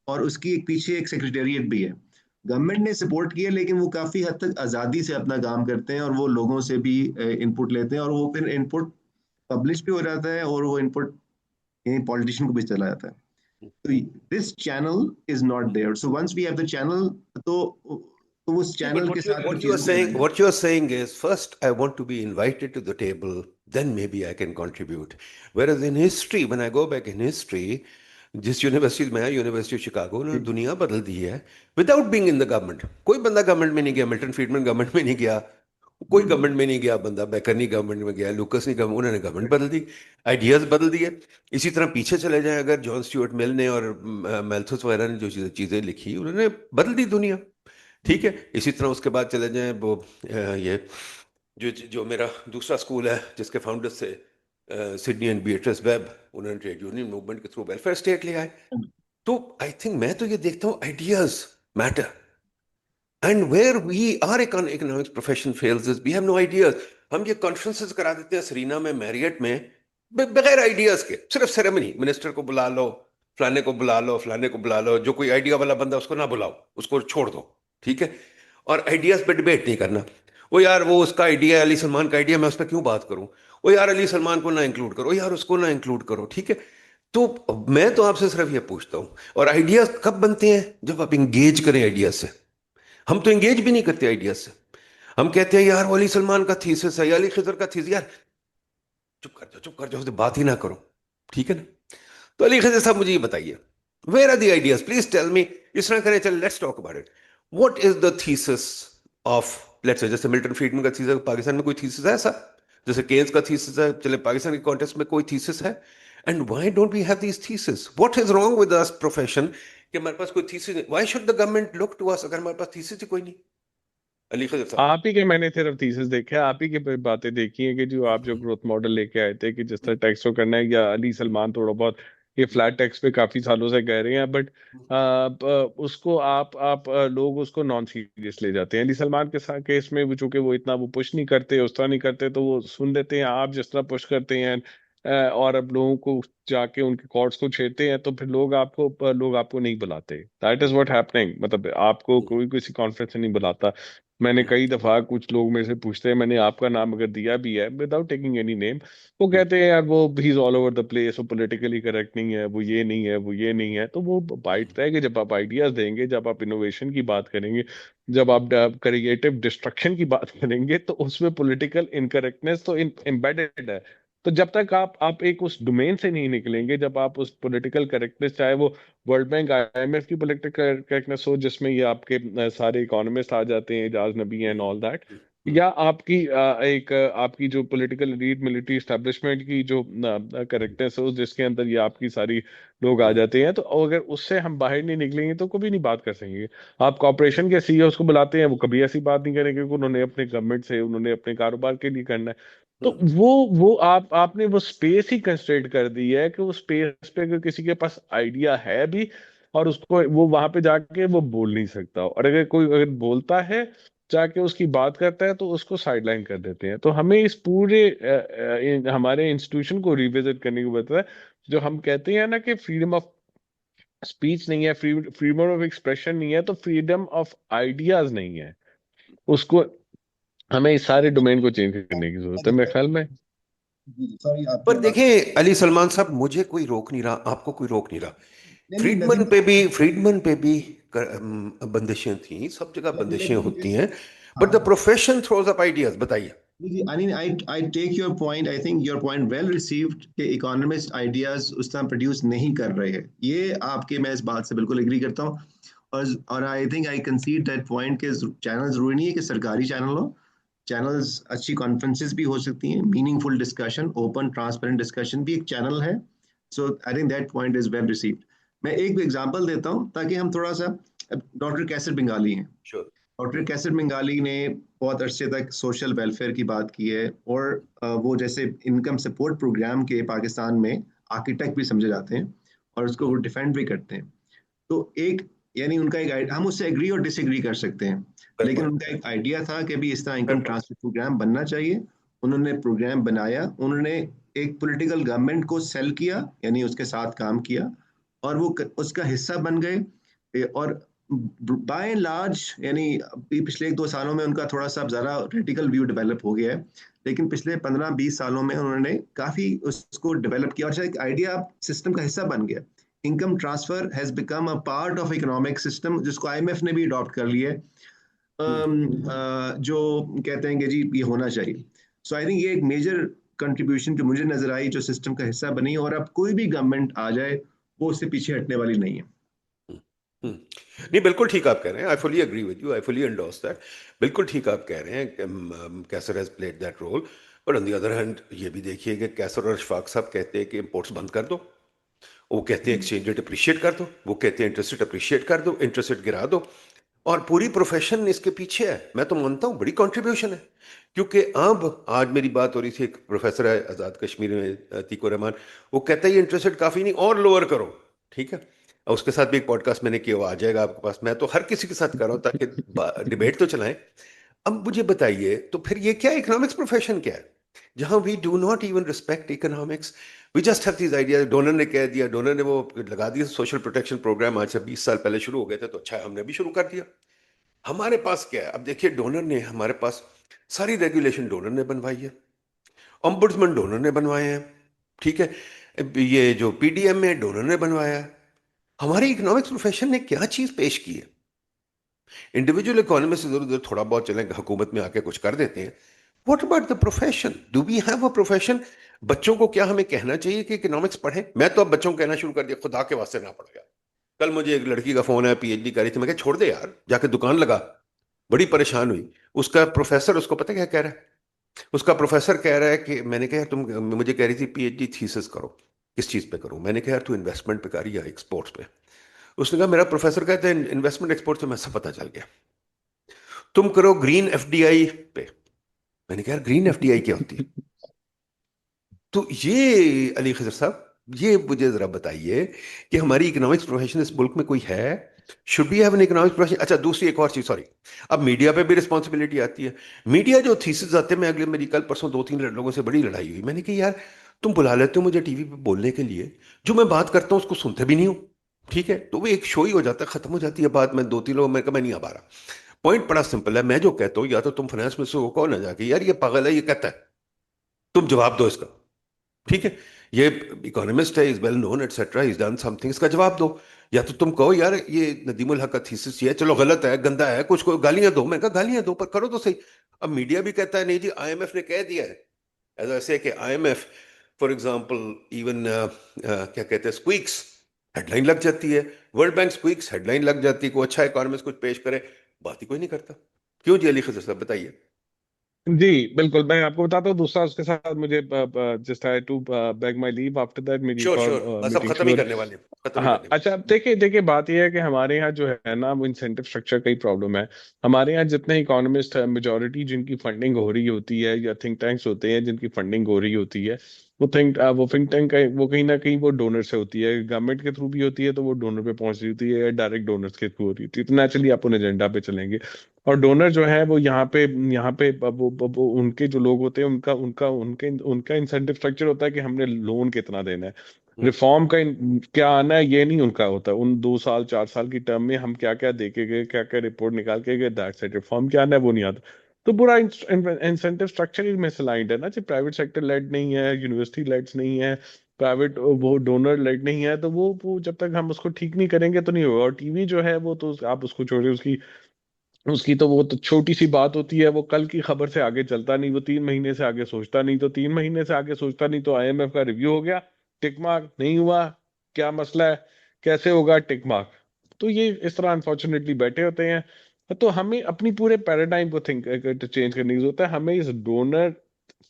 और उसकी एक पीछे एक सेक्रेटेरिएट भी है। गवर्नमेंट ने सपोर्ट किया, लेकिन वो काफी हद तक आज़ादी से अपना काम करते हैं, और वो लोगों से भी इनपुट लेते हैं, और वो फिर इनपुट पब्लिश भी हो जाता है, और वो इनपुट पॉलिटिशियन को भी चला जाता है। तो this channel is not there, so once we have the channel, तो उस Yeah, but चैनल के साथ कुछ what you are चीजें saying, हो what you are saying is, first I want to be invited to the table, then maybe I can contribute. Whereas in history, when I go back in history, जिस university में, university of Chicago, उन्होंने जाएगी। दुनिया बदल दी है without being in the government. कोई बंदा government में नहीं गया, मिल्टन फ्रीडमैन गवर्नमेंट में नहीं गया, कोई गवर्नमेंट में नहीं गया बंदा, बेकर नहीं गवर्नमेंट में गया, लूकस नहीं गवर्नमेंट, उन्होंने गवर्नमेंट बदल दी, आइडियाज बदल दिए। इसी तरह पीछे चले जाएं, अगर जॉन स्टुअर्ट मिल ने और मैल्थस वगैरह ने जो चीज़ें लिखी, उन्होंने बदल दी दुनिया। ठीक है। इसी तरह उसके बाद चले जाएं वो ये जो जो मेरा दूसरा स्कूल है जिसके फाउंडर्स थे सिडनी एंड बीएटरेस वेब, उन्होंने ट्रेड यूनियन मूवमेंट के थ्रू वेलफेयर स्टेट ले आए। तो आई थिंक मैं तो ये देखता हूँ ideas matter, and where we are economics profession fails is we have no ideas. हम ये कॉन्फ्रेंसेस करा देते हैं सरीना में, मैरियट में, बगैर आइडियाज के, सिर्फ सेरेमनी, मिनिस्टर को बुला लो, फलाने को बुला लो, फलाने को बुला लो, जो कोई आइडिया वाला बंदा उसको ना बुलाओ, उसको छोड़ दो। ठीक है। और आइडियाज पे डिबेट नहीं करना। वो यार वो उसका आइडिया, अली सलमान का आइडिया, मैं उस पर क्यों बात करूं? वो यार अली सलमान को ना इंक्लूड करो, यार उसको ना इंक्लूड करो। ठीक है। तो मैं तो आपसे सिर्फ ये पूछता हूं, और आइडियाज कब बनते हैं? जब आप इंगेज करें आइडियाज से। हम तो इंगेज भी नहीं करते आइडियाज से। हम कहते हैं यार वो अली सलमान का थीसिस है या अली खिजर का थीसिस, यार चुप कर जाओ, चुप कर जाओ, उससे बात ही ना करो। ठीक है ना? तो अली खिजर साहब मुझे ये बताइए, where are the ideas, please tell me. इस तरह करें, चल let's talk about it. What is the thesis of, let's say, जैसे मिल्टन फ्रीडमैन का थीसिस, पाकिस्तान में कोई थीसिस है ऐसा? जैसे केन्स का थीसिस है, चले पाकिस्तान के कॉन्टेक्स्ट में कोई थीसिस है And why don't we have these theses? What is wrong with us profession कि हमारे पास कोई thesis नहीं? Why should the government look to us अगर हमारे पास thesis ही कोई नहीं? अली खजर साहब। आप ही के मैंने सिर्फ थीसिस देखे हैं, आप ही के बातें देखी हैं कि जो आप जो ग्रोथ मॉडल लेके आए थे कि जिस तरह टैक्स को करना है, या अली सलमान थोड़ा बहुत ये फ्लैट टैक्स पे काफी सालों से कह रहे हैं, बट उसको लोग उसको नॉन सीरियस ले जाते हैं। अली सलमान के साथ केस में चूंकि वो इतना वो पुश नहीं करते, उस तरह नहीं करते, तो वो सुन लेते हैं। आप जिस तरह पुश करते हैं और अब लोगों को जाके उनके कॉर्ड्स को छेड़ते हैं, तो फिर लोग आपको नहीं बुलाते। That is what happening. मतलब आपको कोई किसी कॉन्फ्रेंस से नहीं बुलाता। मैंने कई दफा, कुछ लोग मेरे से पूछते हैं, मैंने आपका नाम अगर दिया भी है विदाउट टेकिंग एनी नेम, वो कहते हैं यार वो he is all over the place, वो पॉलिटिकली करेक्ट नहीं है, वो ये नहीं है, वो ये नहीं है। तो वो बाइट है कि जब आप आइडियाज देंगे, जब आप इनोवेशन की बात करेंगे, जब आप क्रिएटिव डिस्ट्रक्शन की बात करेंगे, तो उसमें पॉलिटिकल इनकरेक्टनेस तो एम्बेडेड है। तो जब तक आप एक उस डोमेन से नहीं निकलेंगे, जब आप उस पॉलिटिकल करेक्टनेस, चाहे वो वर्ल्ड बैंक आईएमएफ की पॉलिटिकल करेक्टनेस हो जिसमें ये आपके सारे इकोनॉमिस्ट आ जाते हैं, एजाज नबी एंड ऑल दैट, या आपकी जो पॉलिटिकल एलीट मिलिट्री एस्टेब्लिशमेंट की जो करेक्टनेस हो जिसके अंदर ये आपकी सारी लोग आ जाते हैं, तो अगर उससे हम बाहर नहीं निकलेंगे तो कभी नहीं बात कर सकेंगे। आप कॉर्पोरेशन के सीईओ को बुलाते हैं, वो कभी ऐसी बात नहीं करेंगे क्योंकि उन्होंने अपने गवर्नमेंट से, उन्होंने अपने कारोबार के लिए करना है। तो वो आपने वो स्पेस ही कंस्ट्रेंट कर दी है कि उस स्पेस पे अगर किसी के पास आइडिया है भी, और उसको वो वहां पे जाके वो बोल नहीं सकता, और अगर बोलता है, जाके उसकी बात करता है, तो उसको साइडलाइन कर देते हैं। तो हमें इस पूरे हमारे इंस्टीट्यूशन को रिविजिट करने की जरूरत है। जो हम कहते हैं ना कि फ्रीडम ऑफ स्पीच नहीं है, फ्रीडम ऑफ एक्सप्रेशन नहीं है, तो फ्रीडम ऑफ आइडियाज नहीं है। उसको हमें इस सारे डोमेन को चेंज करने की जरूरत है मेरे ख्याल में। सॉरी पर देखें अली सलमान साहब, मुझे कोई रोक नहीं रहा, आपको कोई रोक नहीं रहा। फ्रीडमन पे भी बंदिशें थी, सब जगह बंदिशें होती हैं, but the profession throws up ideas. बताइए। I take your point. I think your point well received कि इकोनॉमिस्ट आइडियाज उस तरह प्रोड्यूस नहीं कर रहे हैं। ये आपके, मैं इस बात से बिल्कुल एग्री करता हूँ। और I think I कंसीड that point के चैनल जरूरी नहीं है कि सरकारी चैनल हो। चैनल्स अच्छी कॉन्फ्रेंसेस भी हो सकती हैं, meaningful discussion, open transparent discussion भी एक चैनल है। So I think that point is well received. मैं एक एग्जांपल देता हूँ ताकि हम थोड़ा सा, डॉक्टर कैसर बंगाली हैं। डॉक्टर कैसर बंगाली ने बहुत अरसे तक सोशल वेलफेयर की बात की है, और वो जैसे इनकम सपोर्ट प्रोग्राम के पाकिस्तान में आर्किटेक्ट भी समझे जाते हैं, और उसको वो डिफेंड भी करते हैं। तो एक, यानी उनका एक, हम उससे एग्री और डिसएग्री कर सकते हैं, लेकिन उनका एक आइडिया था कि भी इस तरह इनकम ट्रांसफर प्रोग्राम बनना चाहिए। उन्होंने प्रोग्राम बनाया, उन्होंने एक पॉलिटिकल गवर्नमेंट को सेल किया, यानी उसके साथ काम किया, और वो उसका हिस्सा बन गए। और बाय एंड लार्ज, यानी पिछले 1-2 सालों में उनका थोड़ा सा ज़्यादा रेडिकल व्यू डेवलप हो गया है, लेकिन पिछले 15-20 सालों में उन्होंने काफ़ी उसको डेवलप किया, और एक आइडिया सिस्टम का हिस्सा बन गया। Income transfer has become a part of economic system, जिसको आईएमएफ ने भी अडॉप्ट कर लिया है, जो कहते हैं कि जी ये होना चाहिए। सो आई थिंक ये एक मेजर कंट्रीब्यूशन जो मुझे नजर आई, जो सिस्टम का हिस्सा बनी, और अब कोई भी गवर्नमेंट आ जाए वो उससे पीछे हटने वाली नहीं है। नहीं, बिल्कुल ठीक आप कह रहे हैं। I fully agree with you, I fully endorse that. बिल्कुल ठीक आप कह रहे हैं कि Qaiser has played that role. But on the other hand ये भी देखिए कि कैसर और अशफाक साहब कहते हैं कि इंपोर्ट्स बंद कर दो, वो कहते हैं एक्सचेंज रेट अप्रिशिएट कर दो, वो कहते हैं इंटरेस्ट रेट अप्रिशिएट कर दो, इंटरेस्ट रेट गिरा दो, और पूरी प्रोफेशन इसके पीछे है। मैं तो मानता हूँ बड़ी कंट्रीब्यूशन है, क्योंकि अब आज मेरी बात हो रही थी, एक प्रोफेसर है आज़ाद कश्मीर में, अतीक रहमान, वो कहता है ये इंटरेस्ट रेट काफ़ी नहीं, और लोअर करो। ठीक है, और उसके साथ भी एक पॉडकास्ट मैंने किया, वो आ जाएगा आपके पास। मैं तो हर किसी के साथ कर रहा हूँ ताकि डिबेट तो चलाएं। अब मुझे बताइए, तो फिर ये क्या इकोनॉमिक्स प्रोफेशन क्या है, जहां we do not even respect economics, we just have these ideas. Donor ने कह दिया, डोनर ने वो लगा दिया सोशल प्रोटेक्शन प्रोग्राम, आज से 20 साल पहले शुरू हो गए थे, तो अच्छा हमने भी शुरू कर दिया। हमारे पास क्या है? अब देखिए, डोनर ने हमारे पास सारी रेगुलेशन डोनर ने बनवाई है, ऑम्बुड्समैन डोनर ने बनवाए हैं, ठीक है, ये जो पीडीएम में डोनर ने बनवाया है। हमारी इकोनॉमिक्स प्रोफेशन ने क्या चीज पेश की है? इंडिविजुअल इकोनॉमिस्ट इधर उधर थोड़ा बहुत चले, हुकूमत में आके कुछ कर देते हैं। What about the profession? Do we have a profession? बच्चों को क्या हमें कहना चाहिए कि इकोनॉमिक्स पढ़ें? मैं तो अब बच्चों को कहना शुरू कर दिया, खुदा के वास्ते ना पढ़ गया। कल मुझे एक लड़की का फोन आया, पीएचडी कर रही थी, मैं कहा छोड़ दे यार, जाके दुकान लगा। बड़ी परेशान हुई। उसका प्रोफेसर उसको पता क्या कह रहा है? उसका प्रोफेसर कह रहा है कि मैंने कहा तुम, मुझे कह रही थी पीएचडी थीसिस करो, किस चीज़ पे करूं? मैंने कहा यार तू इन्वेस्टमेंट पे कर या एक्सपोर्ट्स पे? उसने कहा मेरा प्रोफेसर कहते हैं इन्वेस्टमेंट एक्सपोर्ट से मैं सब पता चल गया, तुम करो ग्रीन एफडीआई पे। मैंने कहा यार ग्रीन एफडीआई क्या होती है? तो ये अली खजर साहब, ये मुझे जरा बताइए कि हमारी इकोनॉमिक्स प्रोफेशन इस मुल्क में कोई है? Should be have an economics profession? अच्छा, दूसरी एक और चीज, सॉरी, अब मीडिया पे भी रिस्पॉन्सिबिलिटी आती है। मीडिया जो थीसिस आते हैं, मैं अगले, मेरी कल परसों 2-3 लोगों से बड़ी लड़ाई हुई। मैंने कहा यार तुम बुला लेते हो मुझे टीवी पे बोलने के लिए, जो मैं बात करता हूँ उसको सुनते भी नहीं हो, ठीक है? तो वो एक शो ही हो जाता है, खत्म हो जाती है बात। मैं 2-3 लोग, मैं कहा मैं नहीं आ पा रहा। पॉइंट बड़ा सिंपल है, मैं जो कहता हूँ या तो तुम फाइनेंस मिनिस्टर को कहो ना जाके यार ये पागल है ये कहता है, तुम जवाब दो इसका, ठीक है? ये इकोनॉमिस्ट है, is well known etcetera, is done something, इसका जवाब दो। या तो तुम कहो यार ये नदीमुल हक का थीसिस ये है, चलो गलत है, गंदा है, कुछ को गालियां दो। मैं कहा गालियां दो पर करो तो सही। अब मीडिया भी कहता है नहीं जी आईएमएफ ने कह दिया है, एज आई से कि आईएमएफ फॉर एग्जांपल इवन क्या कहते हैं स्क्वीक्स, हेडलाइन लग जाती है। वर्ल्ड बैंक स्क्वीक्स, हेडलाइन लग जाती है। कोई अच्छा इकोनॉमिस्ट कुछ पेश करे, बात ही कोई नहीं करता। क्यों जी अली खजर साहब बताइए? जी बिल्कुल, मैं आपको बताता हूँ। दूसरा उसके साथ मुझे just I to beg my leave after that, मेरी एक श्योर और श्योर, बस अब मीटिंग खत्म शुरू ही हो रही। करने वाले हैं, खत्म ही हाँ करने वाले अच्छा, हैं। अब देखिए देखिए, बात यह है कि हमारे यहाँ जो है ना, वो इंसेंटिव स्ट्रक्चर का ही प्रॉब्लम है। हमारे यहाँ जितने इकोनॉमिस्ट है, मेजोरिटी जिनकी फंडिंग हो रही होती है, या थिंक टैंक्स होते हैं जिनकी फंडिंग हो रही होती है, वो थिंक टैंक का वो कहीं ना कहीं वो डोनर से होती है। गवर्नमेंट के थ्रू भी होती है तो वो डोनर पे पहुंच रही होती है, या डायरेक्ट डोनर्स के थ्रू हो रही होती है। तो नेचुरली आप उन एजेंडा पे चलेंगे। और डोनर जो है वो यहाँ पे वो उनके जो लोग होते हैं, उनका उनका उनके उनका इंसेंटिव स्ट्रक्चर होता है कि हमने लोन कितना देना है। हम्म, रिफॉर्म का क्या आना है ये नहीं उनका होता। उन 2 साल 4 साल की टर्म में हम क्या क्या देके गए, क्या क्या रिपोर्ट निकाल के गए, दैट सेट। रिफॉर्म क्या आना है वो नहीं आता। तो पूरा इंसेंटिव स्ट्रक्चर ही मिसलाइंड है ना जी। प्राइवेट सेक्टर लेड नहीं है, यूनिवर्सिटी लेड्स नहीं है, प्राइवेट वो डोनर लेड नहीं है। तो वो जब तक हम उसको ठीक नहीं करेंगे तो नहीं होगा। और टीवी जो है वो तो आप उसको छोड़िए, उसकी उसकी तो वो तो छोटी सी बात होती है। वो कल की खबर से आगे चलता नहीं, वो 3 महीने से आगे सोचता नहीं। तो 3 महीने से आगे सोचता नहीं तो आईएमएफ का रिव्यू हो गया, टिक मार्क नहीं हुआ, क्या मसला है, कैसे होगा, टिक मार्क। तो ये इस तरह अनफॉर्चुनेटली बैठे होते हैं। तो हमें अपनी पूरे पैराडाइम को थिंक चेंज करने की जरूरत है। हमें इस डोनर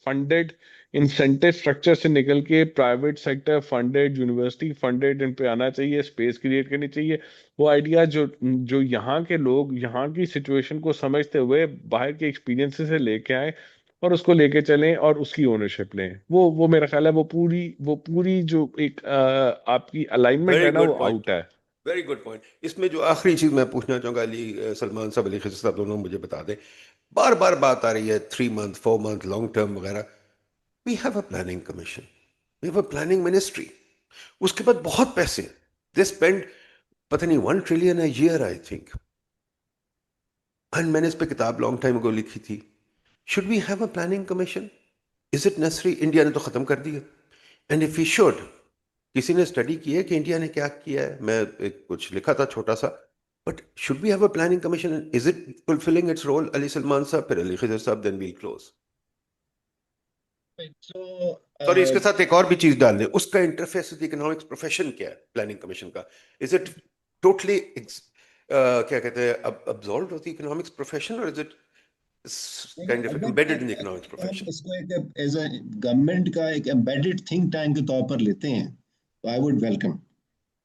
फंडेड इंसेंटिव स्ट्रक्चर से निकल के private sector funded, university funded, इन पे आना चाहिए। स्पेस क्रिएट करनी चाहिए। वो आइडिया जो जो यहाँ के लोग यहाँ की सिचुएशन को समझते हुए बाहर के एक्सपीरियंसेस से लेके आए और उसको लेके चलें और उसकी ओनरशिप लें। वो मेरा ख्याल है वो पूरी जो एक आपकी अलाइनमेंट वेरी है ना, वो गुड पॉइंट, आउट है। Very good point. इसमें जो आखिरी चीज मैं पूछना चाहूंगा, अली सलमान साहब, अली खिजर साहब, दोनों मुझे बता दें। बार बार बात आ रही है 3 मंथ 4 मंथ लॉन्ग टर्म वगैरह। We have a planning commission, we have a planning ministry, उसके बाद बहुत पैसे दे स्पेंड, पता नहीं 1 trillion a year I think. And मैंने इस पे किताब लॉन्ग टाइम अगो लिखी थी। Should we have a planning commission? Is it necessary? India ने तो खत्म कर दिया। एंड इफ वी शुड, किसी ने स्टडी की है कि इंडिया ने क्या किया है? मैं कुछ लिखा था छोटा सा, but should we have a planning commission? Is it fulfilling its role? Ali Salman साहब, फिर अली खिजर साहब, then we'll close. So, sorry, इसके साथ एक और भी चीज डाल दें, उसका इंटरफेस विद इकोनॉमिक्स प्रोफेशन क्या है प्लानिंग कमीशन का? इज इट टोटली क्या कहते हैं absorbed of the economics profession, और इज इट देखिए, काइंड ऑफ अगर एम्बेडेड इन द इकोनॉमिक्स अगर हम प्रोफेशन? इसको एक एज अ गवर्नमेंट का एक एम्बेडेड थिंक टैंक के तौर पर लेते हैं तो आई वुड वेलकम।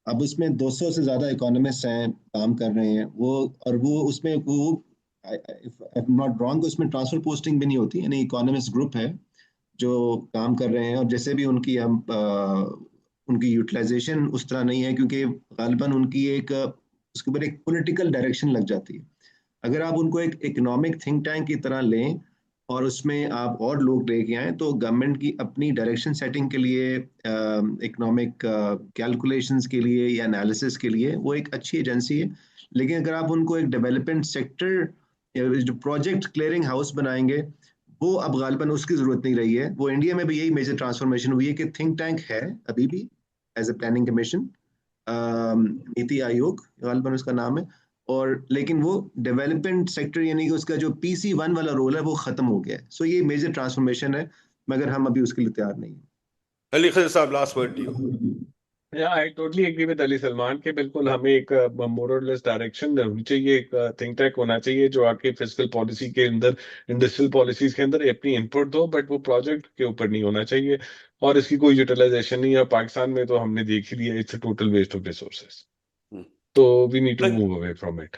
अब उसमें 200 से ज्यादा इकोनॉमिस्ट हैं, काम कर रहे हैं वो। और वो उसमें वो इफ नॉट रॉन्ग, उसमें ट्रांसफर पोस्टिंग भी नहीं होती, यानी इकोनॉमिस्ट ग्रुप है जो काम कर रहे हैं। और जैसे भी उनकी हम उनकी यूटिलाइजेशन उस तरह नहीं है, क्योंकि गालिबन उनकी एक उसके ऊपर एक पॉलिटिकल डायरेक्शन लग जाती है। अगर आप उनको एक इकोनॉमिक थिंक टैंक की तरह लें और उसमें आप और लोग लेके आए, तो गवर्नमेंट की अपनी डायरेक्शन सेटिंग के लिए, इकोनॉमिक कैलकुलेशंस के लिए या एनालिसिस के लिए वो एक अच्छी एजेंसी है। लेकिन अगर आप उनको एक डेवलपमेंट सेक्टर, जो प्रोजेक्ट क्लियरिंग हाउस बनाएंगे, वो अब गालिबन उसकी जरूरत नहीं रही है। वो इंडिया में भी यही मेजर ट्रांसफॉर्मेशन हुई है कि थिंक टैंक है अभी भी as a planning commission, NITI Aayog गालिबन उसका नाम है। और लेकिन वो डेवलपमेंट सेक्टर, यानी कि उसका जो PC1 वाला रोल है वो खत्म हो गया है। सो ये मेजर ट्रांसफॉर्मेशन है, मगर हम अभी उसके लिए तैयार नहीं अली खिजर साहब, लास्ट वर्ड टू यू। हैं। Yeah, I totally agree with Ali Salman के बिल्कुल हमें एक मोरलेस डायरेक्शन होनी चाहिए, एक थिंक टैंक होना चाहिए जो आके फिजिकल पॉलिसी के अंदर, इंडस्ट्रियल पॉलिसीज के अंदर अपनी इनपुट दो, बट वो प्रोजेक्ट के ऊपर नहीं होना चाहिए और इसकी कोई यूटिलाइजेशन नहीं है। पाकिस्तान में तो हमने देख ही लिया, it's a total waste of resources, तो we need to move away from it.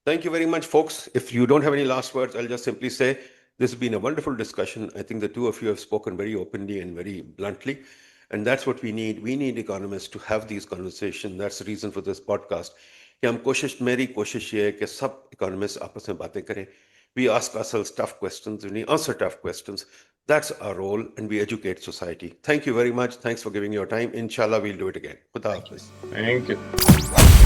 Thank you very much, folks. If you don't have any last words, I'll just simply say this has been a wonderful discussion. I think the two of you have spoken very openly and very bluntly. And that's what we need. We need economists to have these conversations. That's the reason for this podcast. कि हम मेरी कोशिश ये है कि सब economists आपस में बातें करें. We ask ourselves tough questions. We answer tough questions. That's our role, and we educate society. Thank you very much. Thanks for giving your time. Inshallah, we'll do it again. Khuda Hafiz. Thank you.